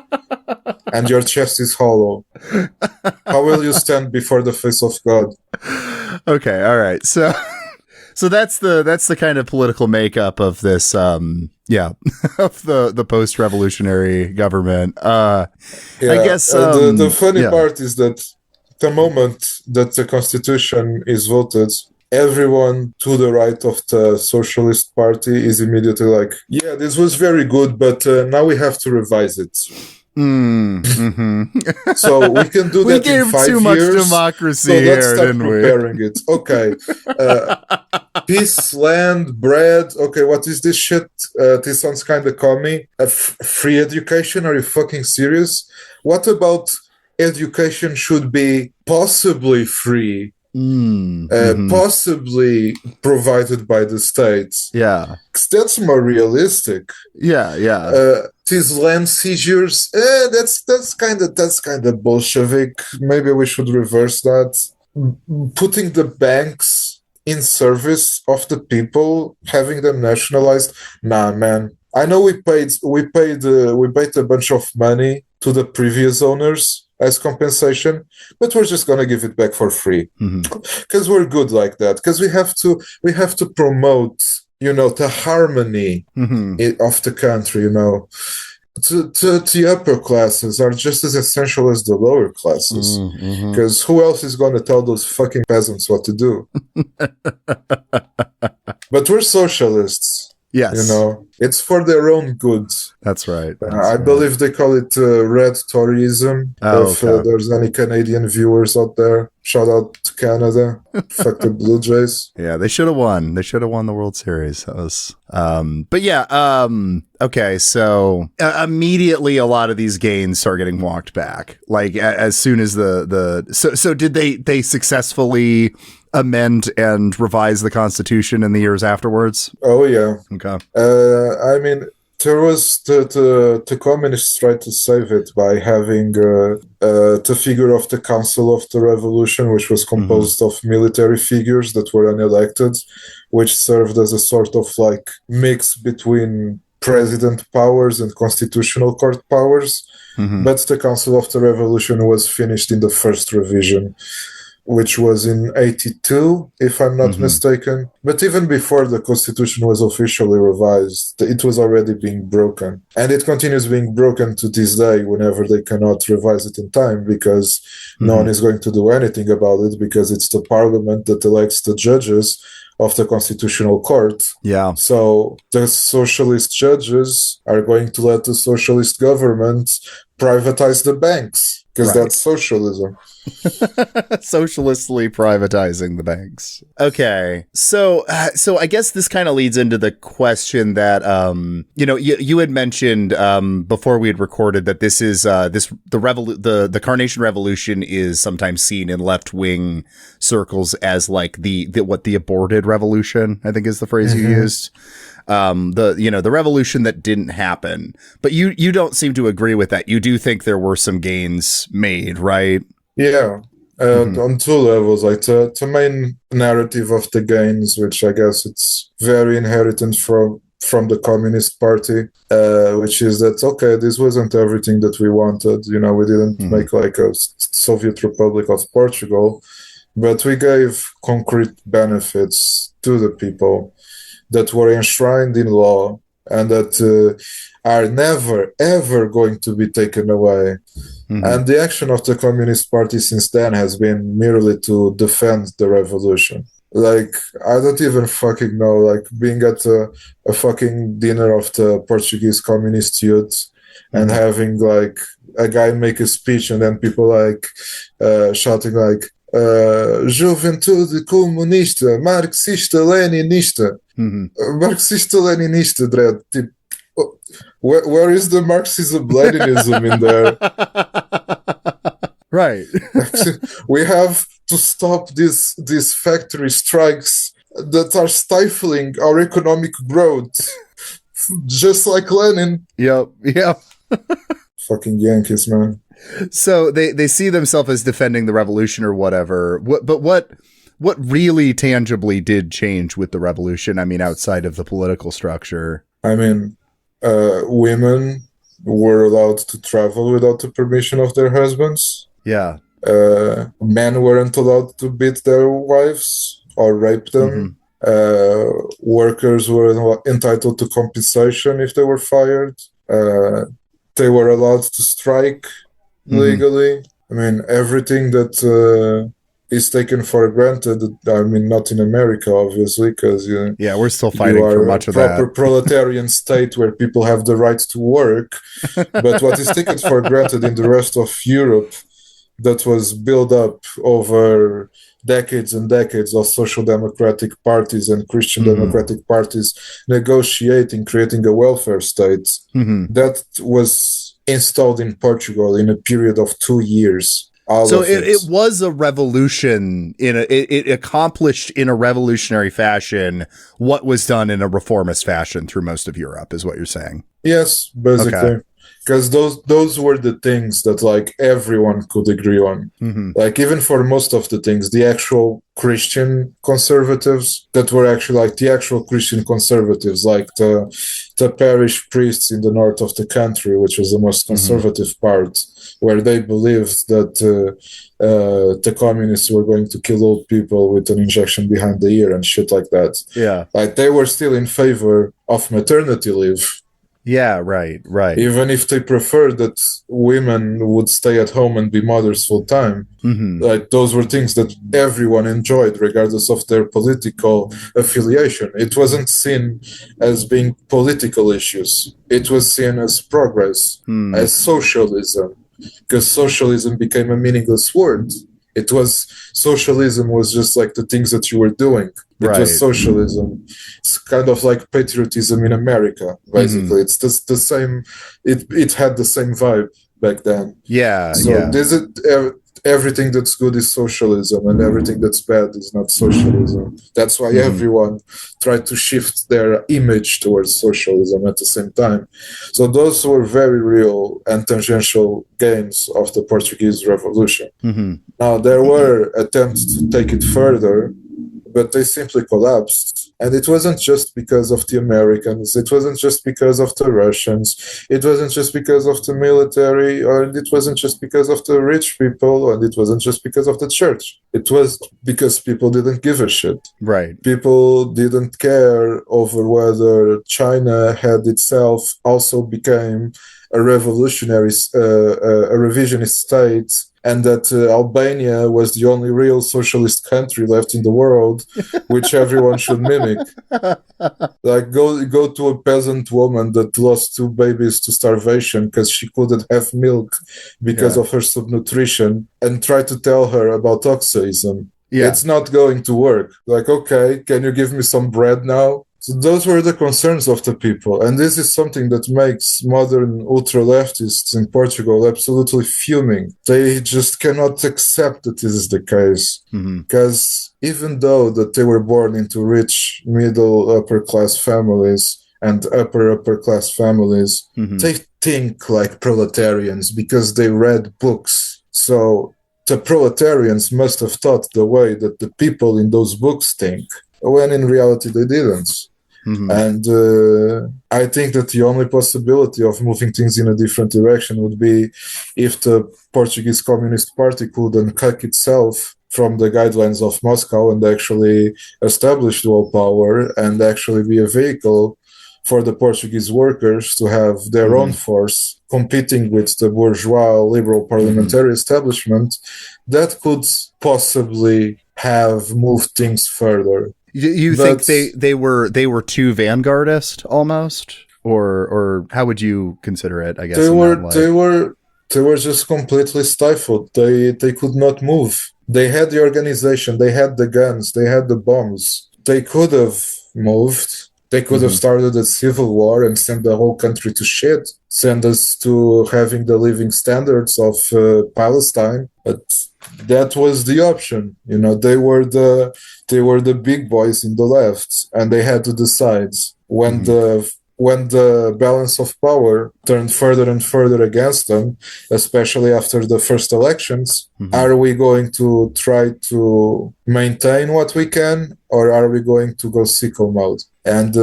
and your chest is hollow. How will you stand before the face of God? Okay, all right. So that's the kind of political makeup of this, of the post-revolutionary government. I guess the funny part is that the moment that the constitution is voted, everyone to the right of the Socialist Party is immediately like, yeah, this was very good, but now we have to revise it. So we can do that in 5 years. We gave too much democracy so let's start didn't preparing we? It. Okay. Peace, land, bread. Okay, what is this shit? This sounds kind of commie. Free education? Are you fucking serious? What about education should be possibly free? Possibly provided by the state. Yeah. That's more realistic. Yeah. These land seizures, that's kind of Bolshevik. Maybe we should reverse that. Putting the banks in service of the people, having them nationalized. Nah, man. I know we paid a bunch of money to the previous owners as compensation, but we're just gonna give it back for free because we're good like that. Because we have to promote, the harmony of the country. the upper classes are just as essential as the lower classes. Because who else is going to tell those fucking peasants what to do? But we're socialists. Yes. You know, it's for their own good. That's right. I believe they call it red Toryism. If there's any Canadian viewers out there, shout out to Canada. Fuck the Blue Jays. Yeah, they should have won. They should have won the World Series. That was, but yeah, okay. So immediately a lot of these gains start getting walked back. Like as soon as so did they successfully amend and revise the Constitution in the years afterwards? Oh yeah. Okay. I mean, there was the communists tried to save it by having the figure of the Council of the Revolution, which was composed of military figures that were unelected, which served as a sort of like mix between president powers and constitutional court powers. But the Council of the Revolution was finished in the first revision, which was in 82, if I'm not mistaken. But even before the Constitution was officially revised, it was already being broken. And it continues being broken to this day whenever they cannot revise it in time, because no one is going to do anything about it, because it's the parliament that elects the judges of the Constitutional Court. Yeah. So the socialist judges are going to let the socialist government privatize the banks, because that's socialism. Socialistly privatizing the banks. Okay. So I guess this kind of leads into the question that, you had mentioned, before we had recorded that this is, the Carnation Revolution is sometimes seen in left-wing circles as like the aborted revolution, I think is the phrase you used. The revolution that didn't happen, but you don't seem to agree with that. You do think there were some gains made, right? Yeah, on two levels. Like the main narrative of the gains, which I guess it's very inherited from the Communist Party, which is that, okay, this wasn't everything that we wanted. You know, we didn't make like a Soviet Republic of Portugal, but we gave concrete benefits to the people that were enshrined in law and that are never, ever going to be taken away. And the action of the Communist Party since then has been merely to defend the revolution. Like, I don't even fucking know, like being at a fucking dinner of the Portuguese communist youth and having like a guy make a speech and then people like shouting like, Juventude comunista, marxista-leninista. Marxista-leninista, Dredd. Where is the Marxism-Leninism in there? Right. We have to stop these factory strikes that are stifling our economic growth. Just like Lenin. Yep. Fucking Yankees, man. So they see themselves as defending the revolution or whatever. But what really tangibly did change with the revolution? I mean, outside of the political structure. I mean, women were allowed to travel without the permission of their husbands. Yeah. Men weren't allowed to beat their wives or rape them. Workers were entitled to compensation if they were fired. They were allowed to strike legally. I mean, everything that is taken for granted. I mean, not in America, obviously, because we're still fighting for much of that. You are a proper proletarian state where people have the right to work. But what is taken for granted in the rest of Europe, that was built up over decades and decades of social democratic parties and Christian democratic parties negotiating, creating a welfare state, that was installed in Portugal in a period of 2 years. So it was a revolution. It accomplished in a revolutionary fashion what was done in a reformist fashion through most of Europe, is what you're saying. Yes, basically. Because those were the things that like everyone could agree on. Like even for most of the things, the actual Christian conservatives that were actually like the actual Christian conservatives, like the parish priests in the north of the country, which was the most conservative part, where they believed that the communists were going to kill old people with an injection behind the ear and shit like that. Yeah. Like they were still in favor of maternity leave. Yeah, right. Even if they prefer that women would stay at home and be mothers full time. Mm-hmm. Like those were things that everyone enjoyed, regardless of their political affiliation. It wasn't seen as being political issues. It was seen as progress, as socialism, because socialism became a meaningless word. It was socialism was just like the things that you were doing. It was socialism. It's kind of like patriotism in America, basically. It's just the same. It had the same vibe back then. Yeah. So this is everything that's good is socialism, and everything that's bad is not socialism. That's why everyone tried to shift their image towards socialism at the same time. So those were very real and tangential gains of the Portuguese Revolution. Now, there were attempts to take it further, but they simply collapsed. And it wasn't just because of the Americans, it wasn't just because of the Russians, it wasn't just because of the military, or it wasn't just because of the rich people, and it wasn't just because of the church. It was because people didn't give a shit. Right. People didn't care over whether China had itself also became a revolutionary, a revisionist state, and that Albania was the only real socialist country left in the world, which everyone should mimic. Like, go to a peasant woman that lost 2 babies to starvation because she couldn't have milk because of her subnutrition, and try to tell her about Oxyism. It's not going to work. Like, okay, can you give me some bread now? So those were the concerns of the people. And this is something that makes modern ultra-leftists in Portugal absolutely fuming. They just cannot accept that this is the case. Because even though that they were born into rich, middle, upper-class families and upper-class families, they think like proletarians because they read books. So the proletarians must have thought the way that the people in those books think, when in reality they didn't. And I think that the only possibility of moving things in a different direction would be if the Portuguese Communist Party could uncock itself from the guidelines of Moscow and actually establish dual power and actually be a vehicle for the Portuguese workers to have their own force competing with the bourgeois liberal parliamentary establishment. That could possibly have moved things further. You think they were too vanguardist almost, or how would you consider it? I guess they were just completely stifled. They could not move. They had the organization, they had the guns, they had the bombs. They could have moved. They could have started a civil war and sent the whole country to shit, send us to having the living standards of Palestine. But that was the option. You know, they were the big boys in the left, and they had to decide when the balance of power turned further and further against them, especially after the first elections. Are we going to try to maintain what we can, or are we going to go sicko mode? And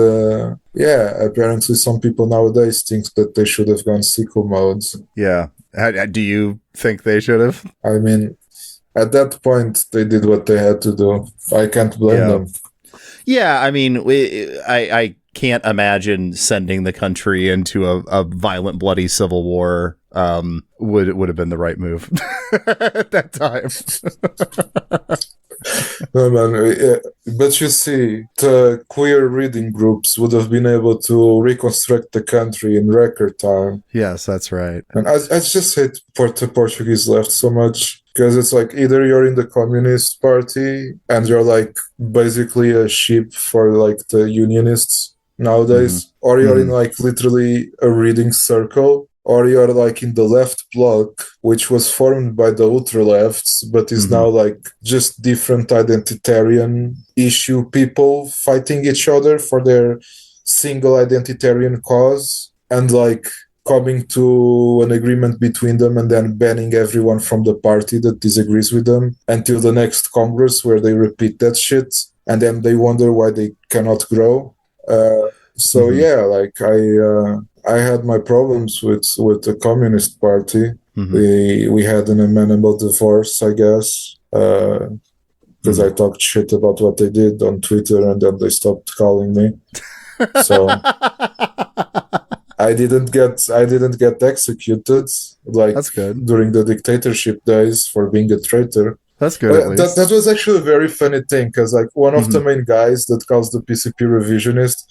apparently some people nowadays think that they should have gone sicko mode. Yeah. Do you think they should have? I mean, at that point, they did what they had to do. I can't blame them. Yeah, I mean, I can't imagine sending the country into a violent, bloody civil war would have been the right move at that time. No, man, but you see, the queer reading groups would have been able to reconstruct the country in record time. Yes, that's right. And I just hate the Portuguese left so much, because it's like either you're in the Communist Party and you're like basically a sheep for like the Unionists nowadays, or you're in like literally a reading circle, or you're like in the left bloc, which was formed by the ultra lefts, but is now like just different identitarian issue people fighting each other for their single identitarian cause, and like coming to an agreement between them and then banning everyone from the party that disagrees with them until the next Congress, where they repeat that shit and then they wonder why they cannot grow. I had my problems with the Communist Party. We had an amenable divorce, I guess, because I talked shit about what they did on Twitter, and then they stopped calling me. So didn't get executed like That's good. during the dictatorship days for being a traitor. That's good. At least That was actually a very funny thing because like one of the main guys that calls the PCP revisionist,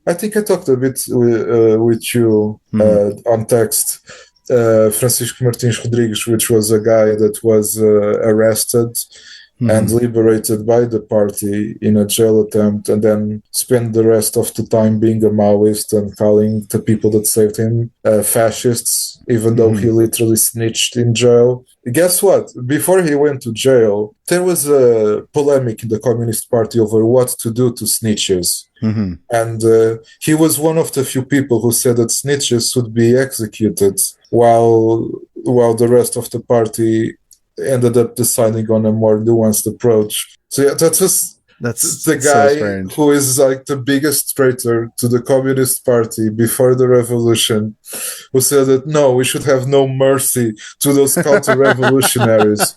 I think I talked a bit with you on text. Francisco Martins Rodrigues, which was a guy that was arrested and liberated by the party in a jail attempt, and then spent the rest of the time being a Maoist and calling the people that saved him fascists, even though he literally snitched in jail. Guess what? Before he went to jail, there was a polemic in the Communist Party over what to do to snitches. And he was one of the few people who said that snitches should be executed, while the rest of the party ended up deciding on a more nuanced approach. So yeah, that's the guy so who is like the biggest traitor to the Communist Party before the revolution, who said that no, we should have no mercy to those counter-revolutionaries.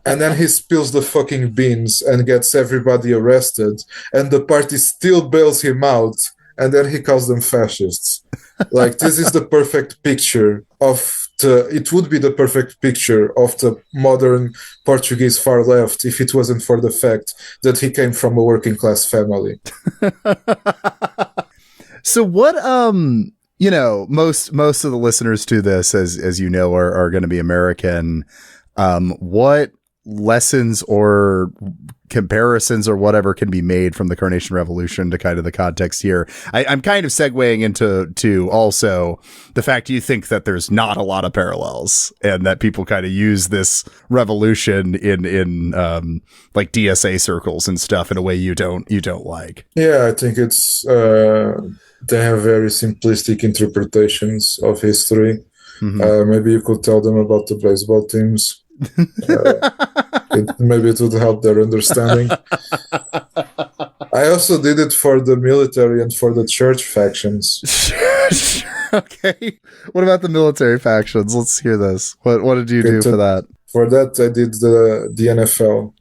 And then he spills the fucking beans and gets everybody arrested, and the party still bails him out, and then he calls them fascists. Like, this is the perfect picture of it would be the perfect picture of the modern Portuguese far left if it wasn't for the fact that he came from a working class family. So what, most of the listeners to this, as you know, are going to be American. What lessons or comparisons or whatever can be made from the Carnation Revolution to kind of the context here? I'm kind of segueing into also the fact you think that there's not a lot of parallels and that people kind of use this revolution in like DSA circles and stuff in a way you don't like. Yeah, I think it's they have very simplistic interpretations of history. Maybe you could tell them about the baseball teams. Maybe it would help their understanding. I also did it for the military and for the church factions. Okay. What about the military factions? Let's hear this. What did you do for that? For that, I did the NFL.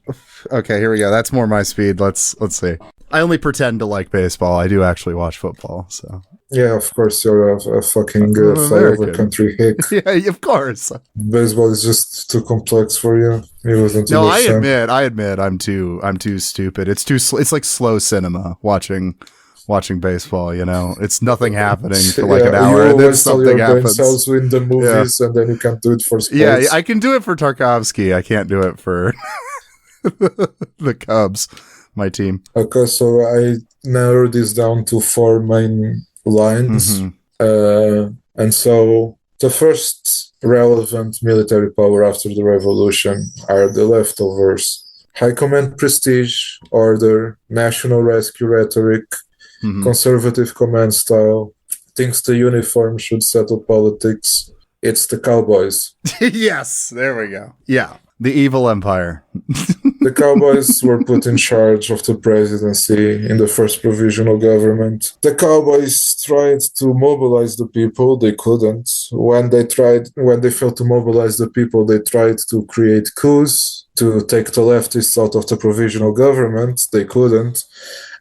Okay, here we go. That's more my speed. Let's see. I only pretend to like baseball. I do actually watch football, so. Yeah, of course, you're a fucking flyover country hick. Yeah, of course. Baseball is just too complex for you. No, I admit, I'm too stupid. It's like slow cinema watching baseball. You know, it's nothing happening for like an hour, and then something happens. Cells in the movies, and then you can't do it for sports. Yeah, I can do it for Tarkovsky. I can't do it for the Cubs, my team. Okay, so I narrowed this down to 4 main lines. And so the first relevant military power after the revolution are the leftovers: high command prestige, order, national rescue rhetoric, conservative command style, thinks the uniform should settle politics. It's the cowboys. Yes, there we go. Yeah, the evil empire. The cowboys were put in charge of the presidency in the first provisional government. The cowboys tried to mobilize the people. They couldn't. When they failed to mobilize the people, they tried to create coups to take the leftists out of the provisional government. They couldn't.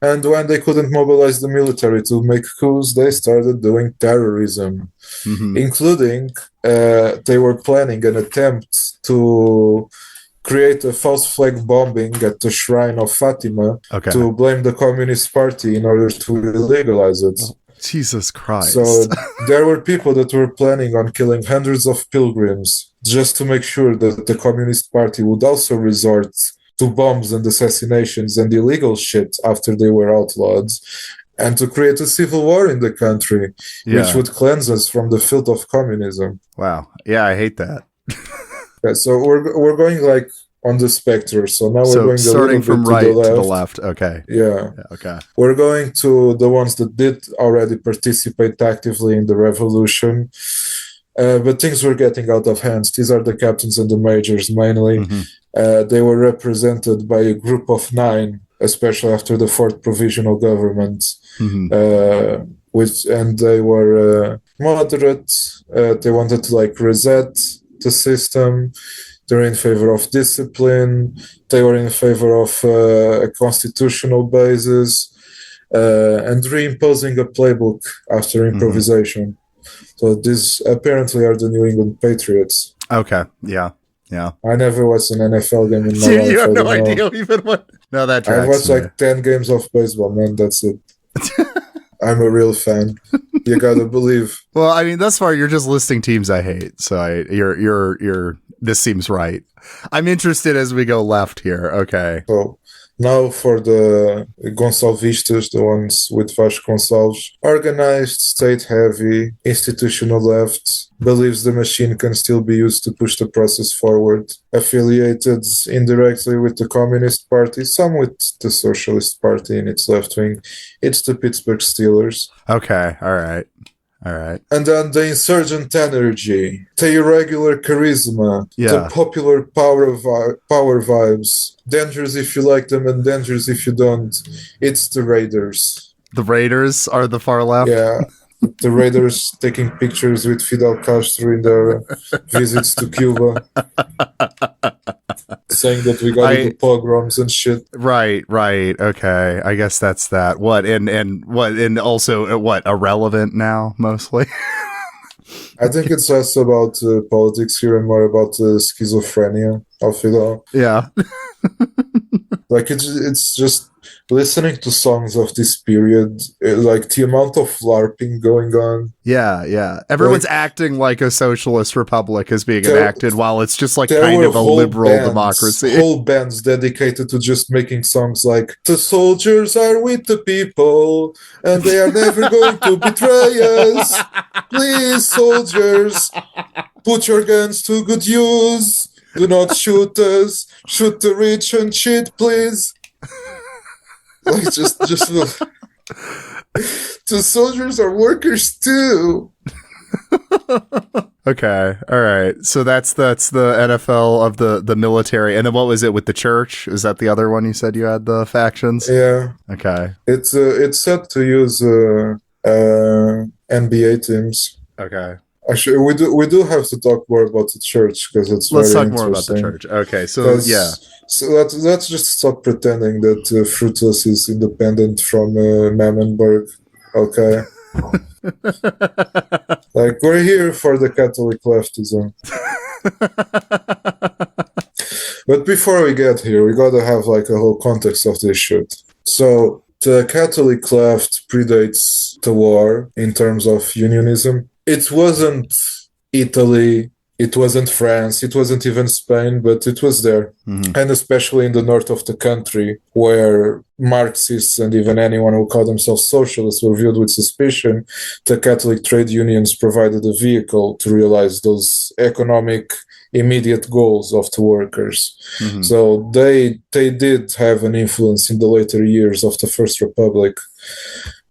And when they couldn't mobilize the military to make coups, they started doing terrorism, including they were planning an attempt to create a false flag bombing at the shrine of Fatima to blame the Communist Party in order to illegalize it. Jesus Christ. So there were people that were planning on killing hundreds of pilgrims just to make sure that the Communist Party would also resort to bombs and assassinations and illegal shit after they were outlawed, and to create a civil war in the country, which would cleanse us from the filth of communism. Wow. Yeah, I hate that. So we're going like on the spectrum. So now we're going starting from right to the left. Okay. Yeah. Okay. We're going to the ones that did already participate actively in the revolution. But things were getting out of hand. These are the captains and the majors mainly. They were represented by a group of 9, especially after the 4th provisional government, and they were moderate. They wanted to like reset the system. They're in favor of discipline. They were in favor of a constitutional basis and reimposing a playbook after improvisation. So these apparently are the New England Patriots. Okay. Yeah. Yeah. I never watched an NFL game in my You life. have I no don't know. idea even what. No, that I've tracks watched me. like 10 games of baseball, man. That's it. I'm a real fan. You gotta believe. Well, I mean, thus far you're just listing teams I hate. So you're. This seems right. I'm interested as we go left here. Okay. So now for the Gonçalvistas, the ones with Vasconcelos, organized, state-heavy, institutional left, believes the machine can still be used to push the process forward, affiliated indirectly with the Communist Party, some with the Socialist Party in its left wing. It's the Pittsburgh Steelers. Okay. All right. All right. And then the insurgent energy, the irregular charisma, the popular power vibes, dangerous if you like them and dangerous if you don't. It's the Raiders. The Raiders are the far left? Yeah. The Raiders taking pictures with Fidel Castro in their visits to Cuba. Saying that we got into pogroms and shit. Right. Okay. I guess that's that. What? And also what? Irrelevant now, mostly? I think it's less about politics here and more about schizophrenia of it all. Yeah. Like it's just listening to songs of this period, like the amount of LARPing going on. Yeah. Everyone's acting like a socialist republic is being enacted while it's just like kind of a liberal democracy. Whole bands dedicated to just making songs like "The soldiers are with the people and they are never going to betray us. Please, soldiers, put your guns to good use. Do not shoot us. Shoot the rich and shit, please." Like just the soldiers are workers too. Okay, all right. So that's the NFL of the military, and then what was it with the church? Is that the other one you said you had the factions? Yeah. Okay. It's set to use NBA teams. Okay. Actually, we do have to talk more about the church because it's let's very talk more about the church. Okay, so yeah. So let's just stop pretending that Fruitless is independent from Mammonburg. Okay. Like, we're here for the Catholic leftism. But before we get here, we gotta have like a whole context of this shit. So the Catholic left predates the war in terms of unionism. It wasn't Italy, it wasn't France, it wasn't even Spain, but it was there. Mm-hmm. And especially in the north of the country, where Marxists and even anyone who called themselves socialists were viewed with suspicion, the Catholic trade unions provided a vehicle to realize those economic immediate goals of the workers. Mm-hmm. So they did have an influence in the later years of the First Republic.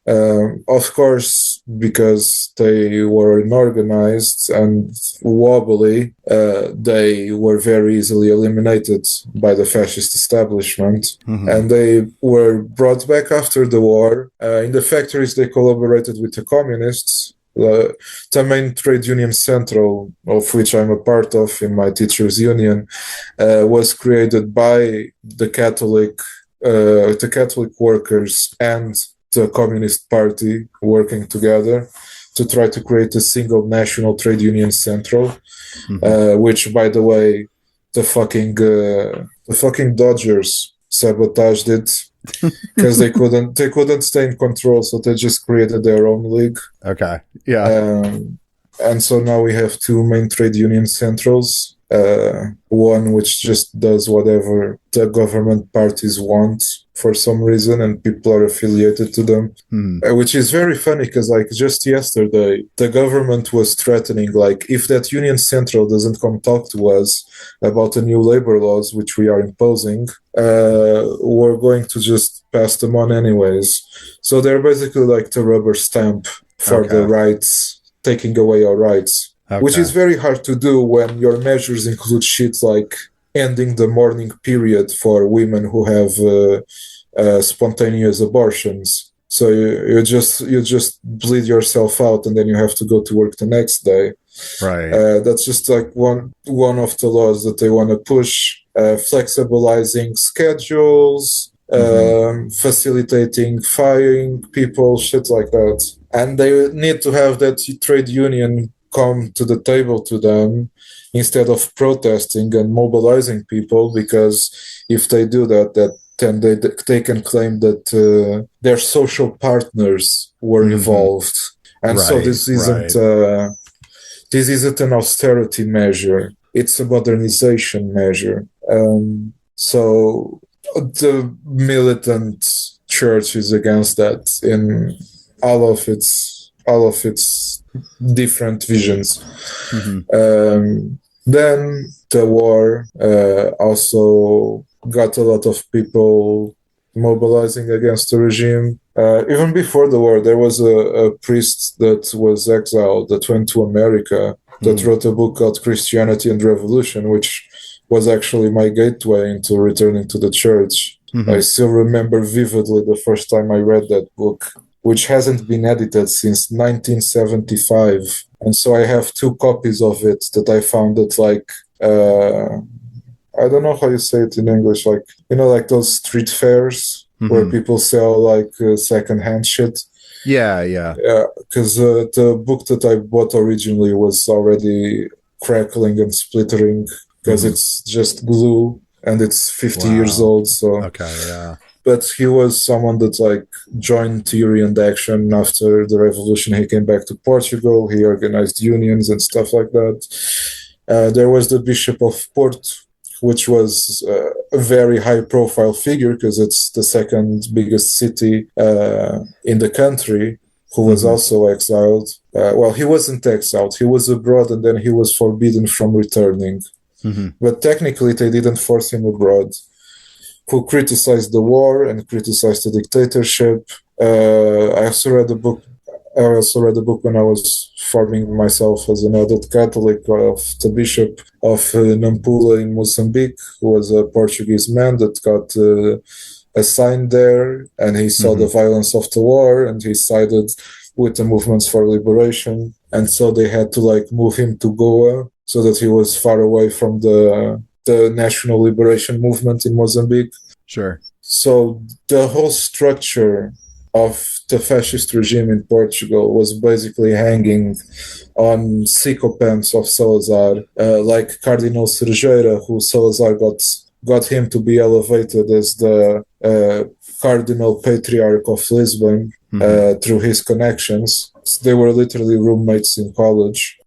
Of course, because they were unorganized and wobbly, they were very easily eliminated by the fascist establishment. Mm-hmm. And they were brought back after the war. In the factories, they collaborated with the communists. The main trade union Central, of which I'm a part of in my teachers' union, was created by the Catholic workers and the Communist Party working together to try to create a single national trade union Central, mm-hmm. Which, by the way, the fucking Dodgers sabotaged it because they couldn't stay in control, so they just created their own league. Okay, yeah. And so now we have two main trade union centrals. One which just does whatever the government parties want for some reason, and people are affiliated to them, which is very funny because like just yesterday the government was threatening, like, if that union central doesn't come talk to us about the new labor laws which we are imposing, we're going to just pass them on anyways. So they're basically like the rubber stamp for the rights, taking away our rights. Okay. Which is very hard to do when your measures include shit like ending the mourning period for women who have spontaneous abortions. So you just bleed yourself out and then you have to go to work the next day. Right. That's just like one of the laws that they want to push. Flexibilizing schedules, facilitating, firing people, shit like that. And they need to have that trade union come to the table to them instead of protesting and mobilizing people, because if they do that, then they can claim that their social partners were involved. And so this isn't an austerity measure. It's a modernization measure. So the militant church is against that in all of its different visions. Then the war also got a lot of people mobilizing against the regime. Even before the war, there was a priest that was exiled that went to America that wrote a book called Christianity and Revolution, which was actually my gateway into returning to the church. I still remember vividly the first time I read that book, which hasn't been edited since 1975. And so I have 2 copies of it that I found at I don't know how you say it in English, like those street fairs where people sell secondhand shit. Yeah, because the book that I bought originally was already crackling and splittering because it's just glue and it's 50 years old. So But he was someone that joined Theory and Action after the revolution. He came back to Portugal. He organized unions and stuff like that. There was the Bishop of Porto, which was a very high-profile figure because it's the second biggest city in the country, who was also exiled. Well, he wasn't exiled. He was abroad, and then he was forbidden from returning. But technically, they didn't force him abroad. Who criticized the war and criticized the dictatorship. I also read a book when I was forming myself as an adult Catholic of the Bishop of Nampula in Mozambique, who was a Portuguese man that got assigned there, and he saw the violence of the war, and he sided with the movements for liberation, and so they had to move him to Goa so that he was far away from the national liberation movement in Mozambique. Sure. So the whole structure of the fascist regime in Portugal was basically hanging on sycophants of Salazar, like Cardinal Cergeira, who Salazar got him to be elevated as the Cardinal Patriarch of Lisbon through his connections. They were literally roommates in college.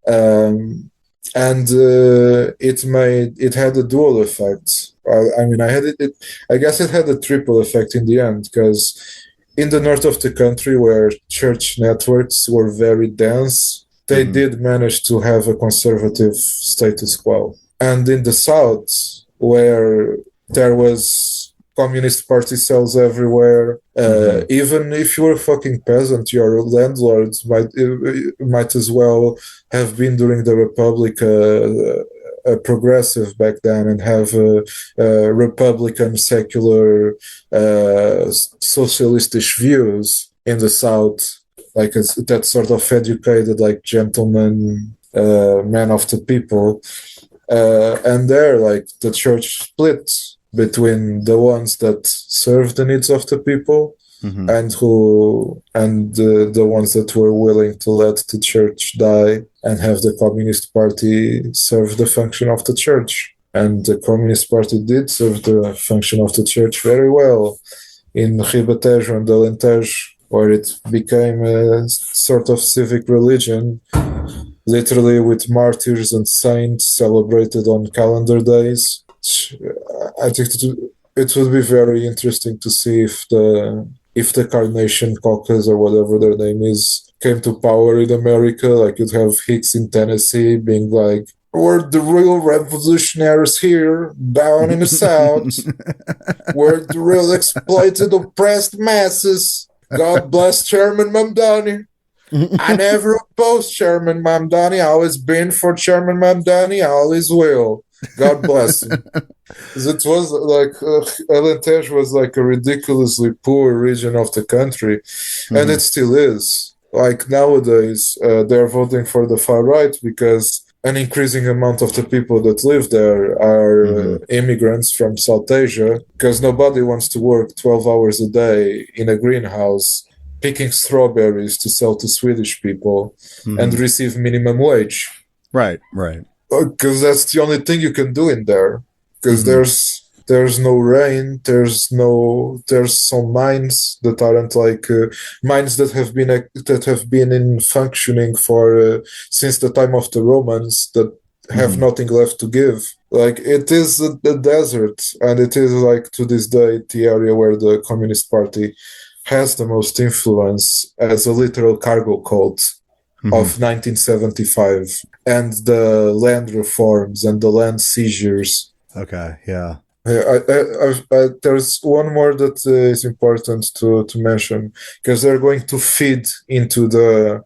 And it had a dual effect. I guess it had a triple effect in the end, because in the north of the country, where church networks were very dense, they did manage to have a conservative status quo. And in the south, where there was communist party cells everywhere, even if you were a fucking peasant, your landlords might as well have been during the Republic a progressive back then and have Republican secular socialistish views in the South, that sort of educated gentleman, man of the people, and there the church split between the ones that serve the needs of the people and the ones that were willing to let the church die and have the Communist Party serve the function of the church. And the Communist Party did serve the function of the church very well in Ribatejo and Alentejo, where it became a sort of civic religion, literally with martyrs and saints celebrated on calendar days. I think it would be very interesting to see if the Carnation Caucus, or whatever their name is, came to power in America. You'd have Hicks in Tennessee being like, we're the real revolutionaries here, down in the South. We're the real exploited, oppressed masses. God bless Chairman Mamdani. I never opposed Chairman Mamdani. I always been for Chairman Mamdani. I always will. God bless him. It was Alentejo was a ridiculously poor region of the country, and it still is. Nowadays, they're voting for the far right because an increasing amount of the people that live there are immigrants from South Asia, because nobody wants to work 12 hours a day in a greenhouse picking strawberries to sell to Swedish people and receive minimum wage. Right. Because that's the only thing you can do in there. Because there's no rain, there's some mines that aren't like mines that have been in functioning for since the time of the Romans, that have nothing left to give. Like, it is a desert, and it is, like, to this day, the area where the Communist Party has the most influence as a literal cargo cult of 1975, and the land reforms and the land seizures. Okay, yeah. There's one more that is important to mention, because they're going to feed into the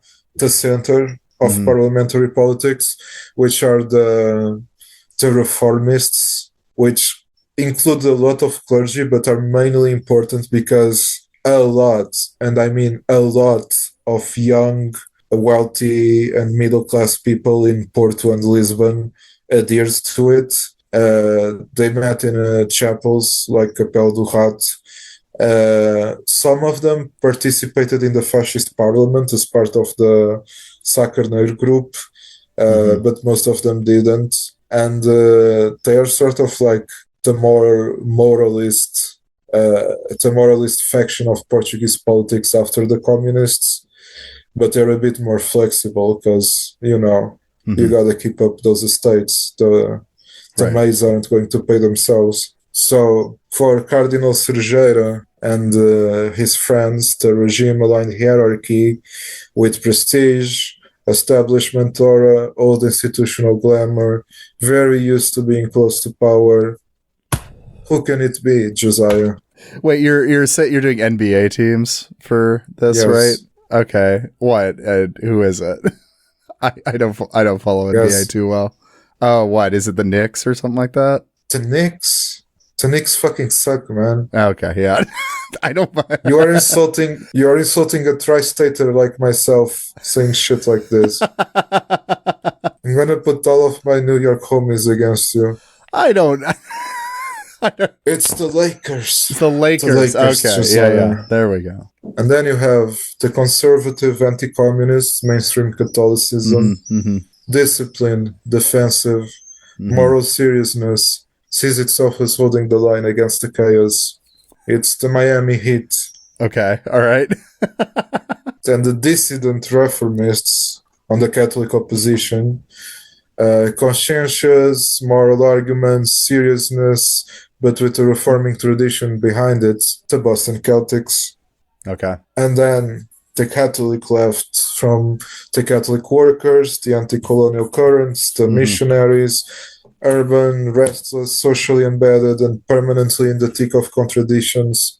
center of parliamentary politics, which are the reformists, which include a lot of clergy, but are mainly important because a lot, and I mean a lot, of young, wealthy, and middle-class people in Porto and Lisbon adhered to it. They met in chapels like Capel do Rato. Some of them participated in the fascist parliament as part of the Sacarneiro group, but most of them didn't. And they are sort of like the more moralist, faction of Portuguese politics after the communists, but they're a bit more flexible because, you gotta keep up those estates. The maids aren't going to pay themselves. So for Cardinal Cergeira and his friends, the regime-aligned hierarchy with prestige, establishment aura, old institutional glamour, very used to being close to power. Who can it be, Josiah? Wait, you're doing NBA teams for this, yes, right? Okay. What? Who is it? I don't follow NBA too well. Oh, what? Is it the Knicks or something like that? The Knicks? The Knicks fucking suck, man. Okay, yeah. I don't. You are insulting a tri-stater like myself saying shit like this. I'm gonna put all of my New York homies against you. I don't. It's the Lakers. It's the Lakers. Okay, yeah. There we go. And then you have the conservative anti-communist mainstream Catholicism. Discipline, defensive, moral seriousness, sees itself as holding the line against the chaos. It's the Miami Heat. Okay, all right. And the dissident reformists on the Catholic opposition. Conscientious, moral arguments, seriousness, but with a reforming tradition behind it, the Boston Celtics. Okay. And then the Catholic left, from the Catholic workers, the anti-colonial currents, the missionaries, urban, restless, socially embedded, and permanently in the thick of contradictions,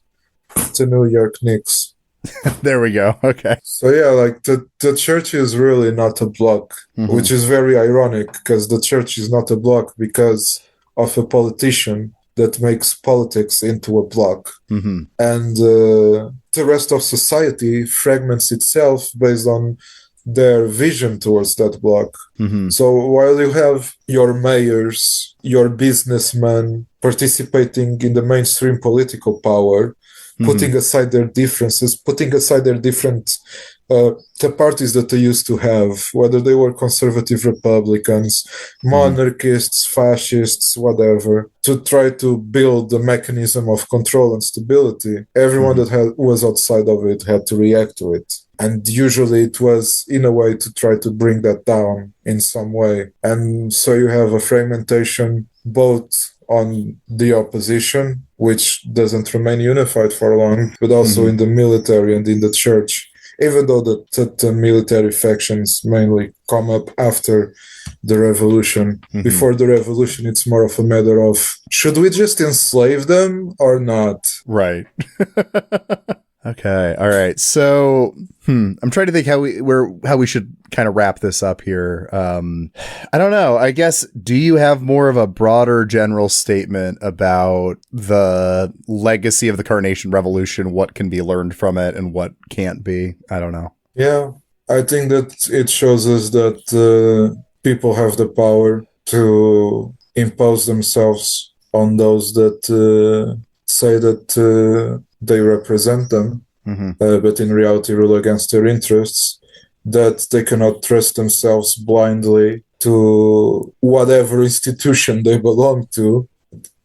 the New York Knicks. There we go. Okay. So yeah, like the church is really not a bloc, which is very ironic, because the church is not a bloc because of a politician that makes politics into a bloc. And the rest of society fragments itself based on their vision towards that bloc. So while you have your mayors, your businessmen participating in the mainstream political power, putting aside their differences, putting aside their different the parties that they used to have, whether they were conservative Republicans, monarchists, fascists, whatever, to try to build the mechanism of control and stability. Everyone that was outside of it had to react to it. And usually it was in a way to try to bring that down in some way. And so you have a fragmentation both on the opposition, which doesn't remain unified for long, but also in the military and in the church, even though the military factions mainly come up after the revolution. Before the revolution, it's more of a matter of, should we just enslave them or not? Right. Okay. All right. So, I'm trying to think how we should kind of wrap this up here. I don't know. I guess, do you have more of a broader general statement about the legacy of the Carnation Revolution, what can be learned from it and what can't be? I don't know. Yeah, I think that it shows us that people have the power to impose themselves on those that say that they represent them, but in reality rule against their interests, that they cannot trust themselves blindly to whatever institution they belong to.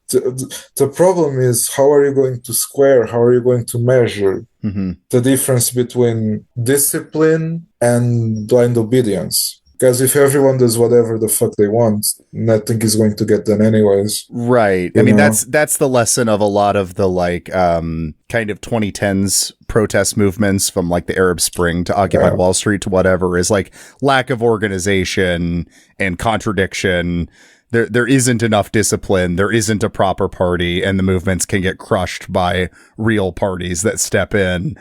The problem is, how are you going to square, how are you going to measure the difference between discipline and blind obedience? Because if everyone does whatever the fuck they want, nothing is going to get done anyways. Right. I mean, that's the lesson of a lot of the kind of 2010s protest movements, from like the Arab Spring to Occupy Wall Street to whatever, is like lack of organization and contradiction. There isn't enough discipline. There isn't a proper party, and the movements can get crushed by real parties that step in.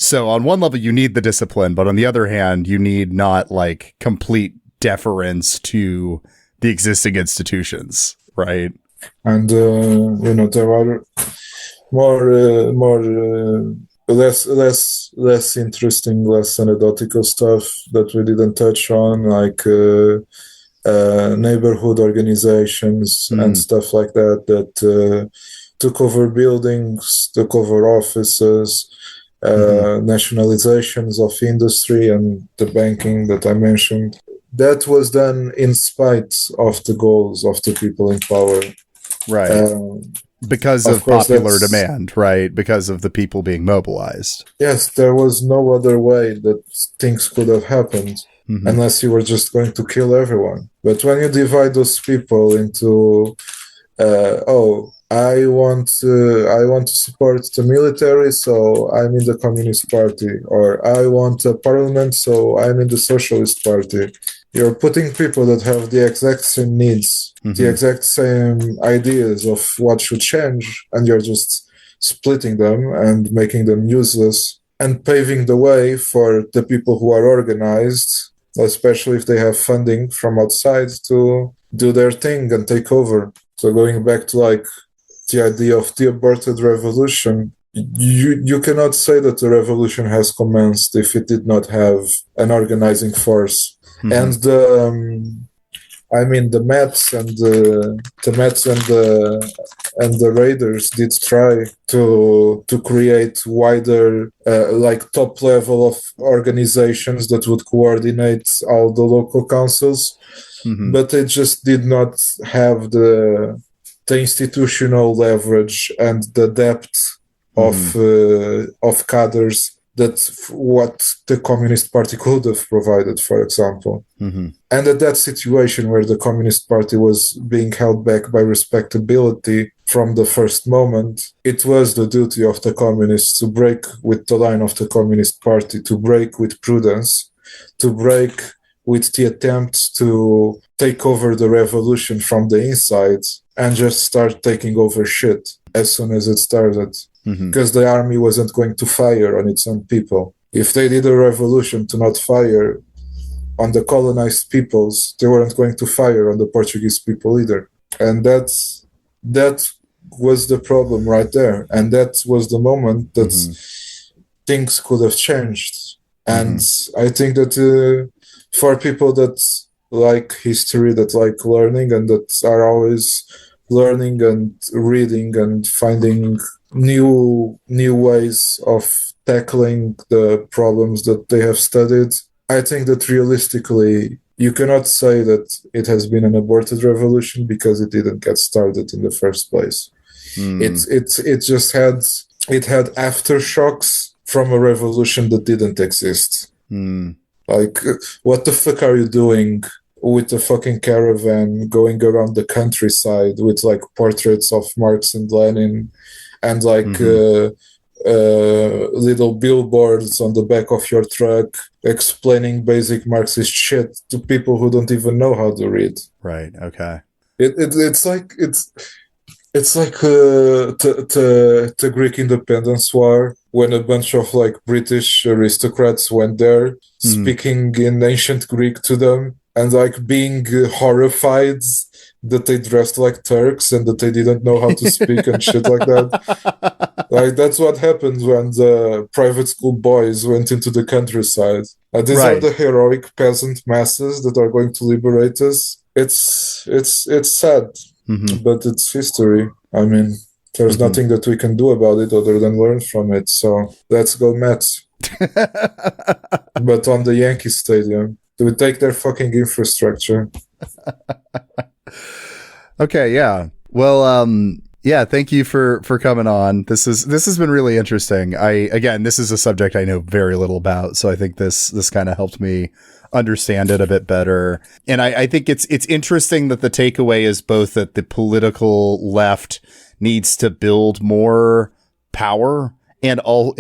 So on one level, you need the discipline, but on the other hand, you need not like complete deference to the existing institutions, right? And there are less interesting, less anecdotal stuff that we didn't touch on, like neighborhood organizations and stuff like that took over buildings, took over offices. Nationalizations of industry and the banking that I mentioned. That was done in spite of the goals of the people in power. Right. Because of popular demand, right? Because of the people being mobilized. Yes, there was no other way that things could have happened unless you were just going to kill everyone. But when you divide those people into, I want to support the military, so I'm in the Communist Party, or I want a parliament, so I'm in the Socialist Party. You're putting people that have the exact same needs, the exact same ideas of what should change, and you're just splitting them and making them useless and paving the way for the people who are organized, especially if they have funding from outside, to do their thing and take over. So going back to like the idea of the aborted revolution, you cannot say that the revolution has commenced if it did not have an organizing force. And the Mets and the Raiders did try to create wider top level of organizations that would coordinate all the local councils, but they just did not have the institutional leverage and the depth of cadres that what the Communist Party could have provided, for example. And at that situation where the Communist Party was being held back by respectability from the first moment, it was the duty of the communists to break with the line of the Communist Party, to break with prudence, to break with the attempt to take over the revolution from the inside and just start taking over shit as soon as it started. Because the army wasn't going to fire on its own people. If they did a revolution to not fire on the colonized peoples, they weren't going to fire on the Portuguese people either. And that was the problem right there. And that was the moment that things could have changed. And I think that for people that like history, that like learning, and that are always learning and reading and finding new ways of tackling the problems that they have studied, I think that realistically you cannot say that it has been an aborted revolution because it didn't get started in the first place. It just had aftershocks from a revolution that didn't exist. Like, what the fuck are you doing with the fucking caravan going around the countryside with like portraits of Marx and Lenin and like little billboards on the back of your truck explaining basic Marxist shit to people who don't even know how to read? Right. Okay. It's like the Greek independence war, when a bunch of like British aristocrats went there speaking in ancient Greek to them and like being horrified that they dressed like Turks and that they didn't know how to speak and shit like that. Like, that's what happened when the private school boys went into the countryside. These are the heroic peasant masses that are going to liberate us. It's sad, but it's history. I mean, there's nothing that we can do about it other than learn from it. So let's go Mets. But on the Yankee Stadium, do we take their fucking infrastructure? Okay, yeah. Well, yeah, thank you for coming on. This has been really interesting. This is a subject I know very little about, so I think this kind of helped me understand it a bit better. And I think it's interesting that the takeaway is both that the political left needs to build more power and embed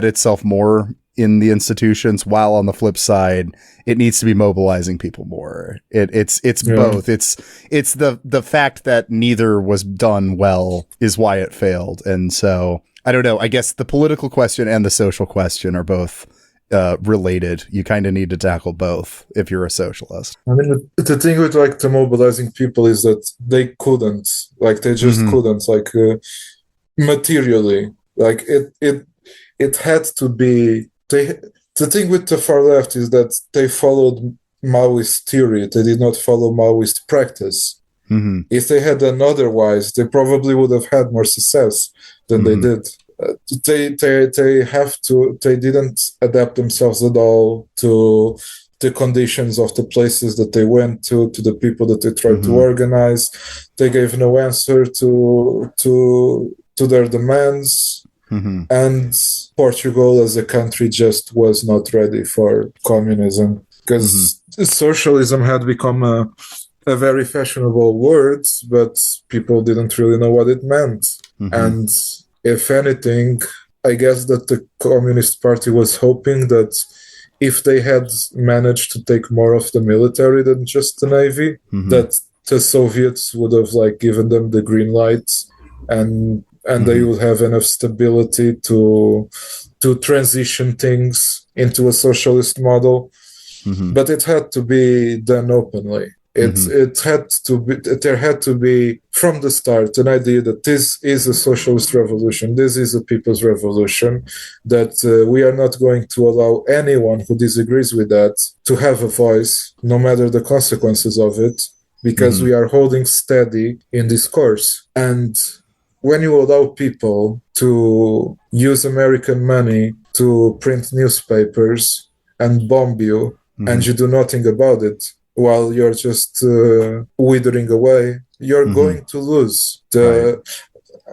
itself more in the institutions, while on the flip side, it needs to be mobilizing people more. It's both. It's the fact that neither was done well is why it failed. And so I don't know, I guess the political question and the social question are both related. You kind of need to tackle both if you're a socialist. I mean, the thing with like the mobilizing people is that they couldn't, like they just couldn't, like materially, like it had to be. The thing with the far left is that they followed Maoist theory. They did not follow Maoist practice. If they had done otherwise, they probably would have had more success than they did. They didn't adapt themselves at all to the conditions of the places that they went to the people that they tried to organize. They gave no answer to their demands. And Portugal as a country just was not ready for communism, because socialism had become a very fashionable word, but people didn't really know what it meant. And if anything, I guess that the Communist Party was hoping that if they had managed to take more of the military than just the Navy, that the Soviets would have like given them the green light, and they will have enough stability to transition things into a socialist model. But it had to be done openly. It had to be, there had to be from the start an idea that this is a socialist revolution, this is a people's revolution, that we are not going to allow anyone who disagrees with that to have a voice, no matter the consequences of it, because we are holding steady in this course. And when you allow people to use American money to print newspapers and bomb you, and you do nothing about it, while you're just withering away, you're going to lose.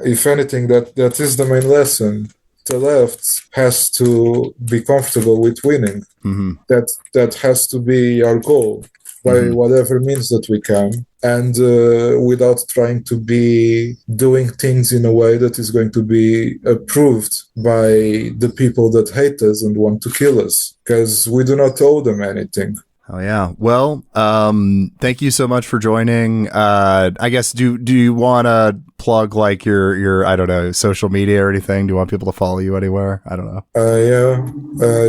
If anything, that is the main lesson. The left has to be comfortable with winning. That has to be our goal, by whatever means that we can, and without trying to be doing things in a way that is going to be approved by the people that hate us and want to kill us, because we do not owe them anything. Oh yeah. Well, thank you so much for joining. I guess do you want to plug like your I don't know, social media or anything? Do you want people to follow you anywhere? I don't know.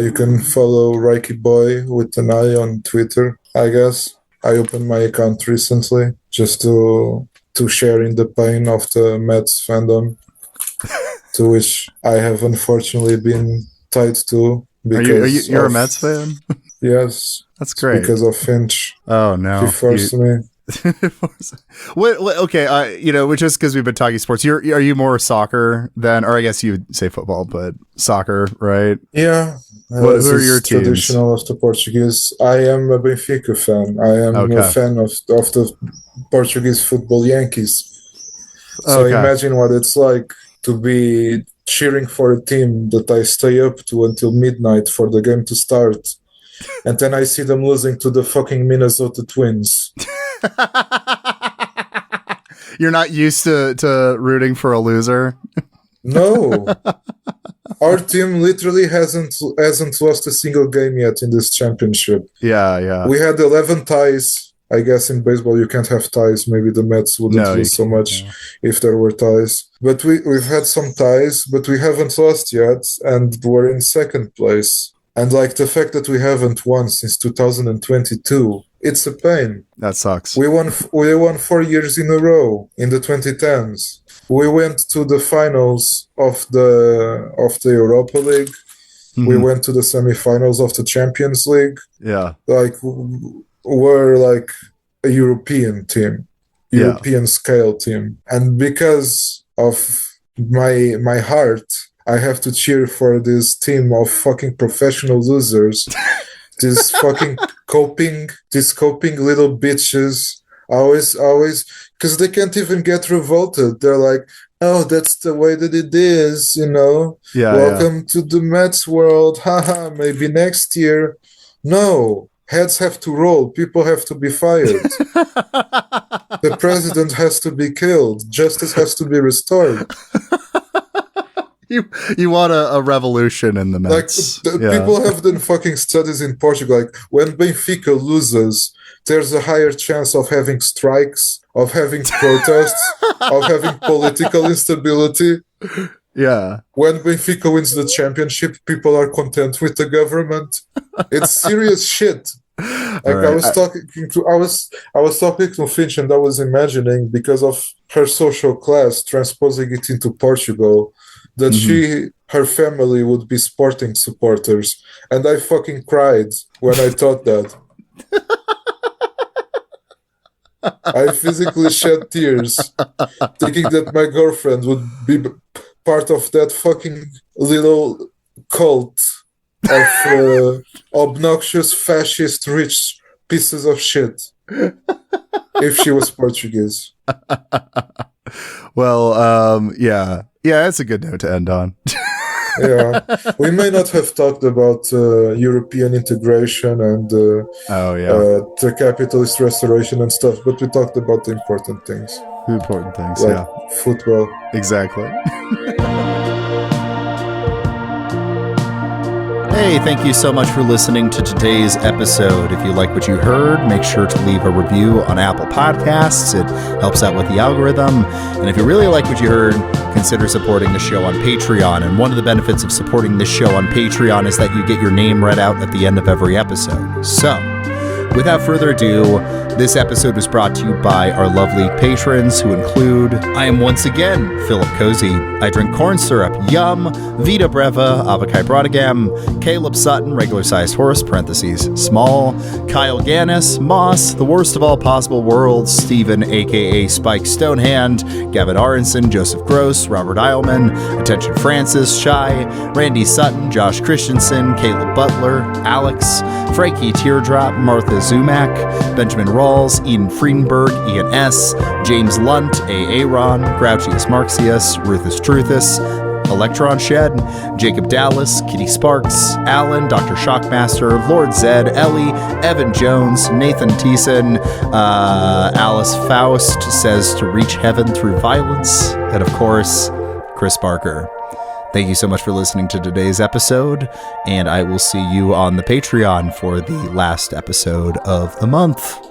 You can follow Rike Boy with an I on Twitter, I guess. I opened my account recently just to share in the pain of the Mets fandom, to which I have unfortunately been tied to. Because you're a Mets fan? Yes. That's great. Because of Finch. Oh no. He forced me. What, okay, just because we've been talking sports, are you more soccer than, or I guess you would say football, but soccer, right? Yeah. Who are your teams? Traditional of the Portuguese. I am a Benfica fan. I am a fan of the Portuguese football Yankees. So imagine what it's like to be cheering for a team that I stay up to until midnight for the game to start. And then I see them losing to the fucking Minnesota Twins. You're not used to rooting for a loser? No. Our team literally hasn't lost a single game yet in this championship. Yeah. We had 11 ties. I guess in baseball you can't have ties. Maybe the Mets wouldn't lose so much if there were ties. But we've had some ties, but we haven't lost yet, and we're in second place. And like the fact that we haven't won since 2022, it's a pain. That sucks. We won 4 years in a row in the 2010s. We went to the finals of the Europa League. We went to the semifinals of the Champions League. Yeah. Like, we're like a European team, European scale team. And because of my heart, I have to cheer for this team of fucking professional losers. These fucking coping little bitches. Always, because they can't even get revolted. They're like, oh, that's the way that it is, you know? Yeah. Welcome to the Mets world. Haha, maybe next year. No, heads have to roll. People have to be fired. The president has to be killed. Justice has to be restored. You want a revolution in the Mets. Like, people have done fucking studies in Portugal. Like, when Benfica loses, there's a higher chance of having strikes, of having protests, of having political instability. Yeah. When Benfica wins the championship, people are content with the government. It's serious shit. Like, right. I was talking to Finch, and I was imagining, because of her social class, transposing it into Portugal, that her family would be Sporting supporters. And I fucking cried when I thought that. I physically shed tears, thinking that my girlfriend would be part of that fucking little cult of obnoxious, fascist, rich pieces of shit, if she was Portuguese. Well, yeah, that's a good note to end on. Yeah, we may not have talked about European integration and the capitalist restoration and stuff, but we talked about the important things. The important things, like football. Exactly. Hey, thank you so much for listening to today's episode. If you like what you heard, make sure to leave a review on Apple Podcasts. It helps out with the algorithm. And if you really like what you heard, consider supporting the show on Patreon. And one of the benefits of supporting this show on Patreon is that you get your name read out at the end of every episode. So, without further ado, this episode was brought to you by our lovely patrons, who include, I am once again Philip Cozy, I drink corn syrup, yum, Vita Breva, Avakai Brodagam, Caleb Sutton, regular sized horse, parentheses, small, Kyle Gannis, Moss, the worst of all possible worlds, Stephen, aka Spike Stonehand, Gavin Aronson, Joseph Gross, Robert Eilman, Attention Francis, Shy, Randy Sutton, Josh Christensen, Caleb Butler, Alex, Frankie Teardrop, Martha Zumak, Benjamin Rawls, Ian Friedenberg, Ian S., James Lunt, A. Aaron, Grouchius Marxius, Ruthus Truthus, Electron Shed, Jacob Dallas, Kitty Sparks, Alan, Dr. Shockmaster, Lord Zed, Ellie, Evan Jones, Nathan Thiessen, Alice Faust says to reach heaven through violence, and of course, Chris Barker. Thank you so much for listening to today's episode, and I will see you on the Patreon for the last episode of the month.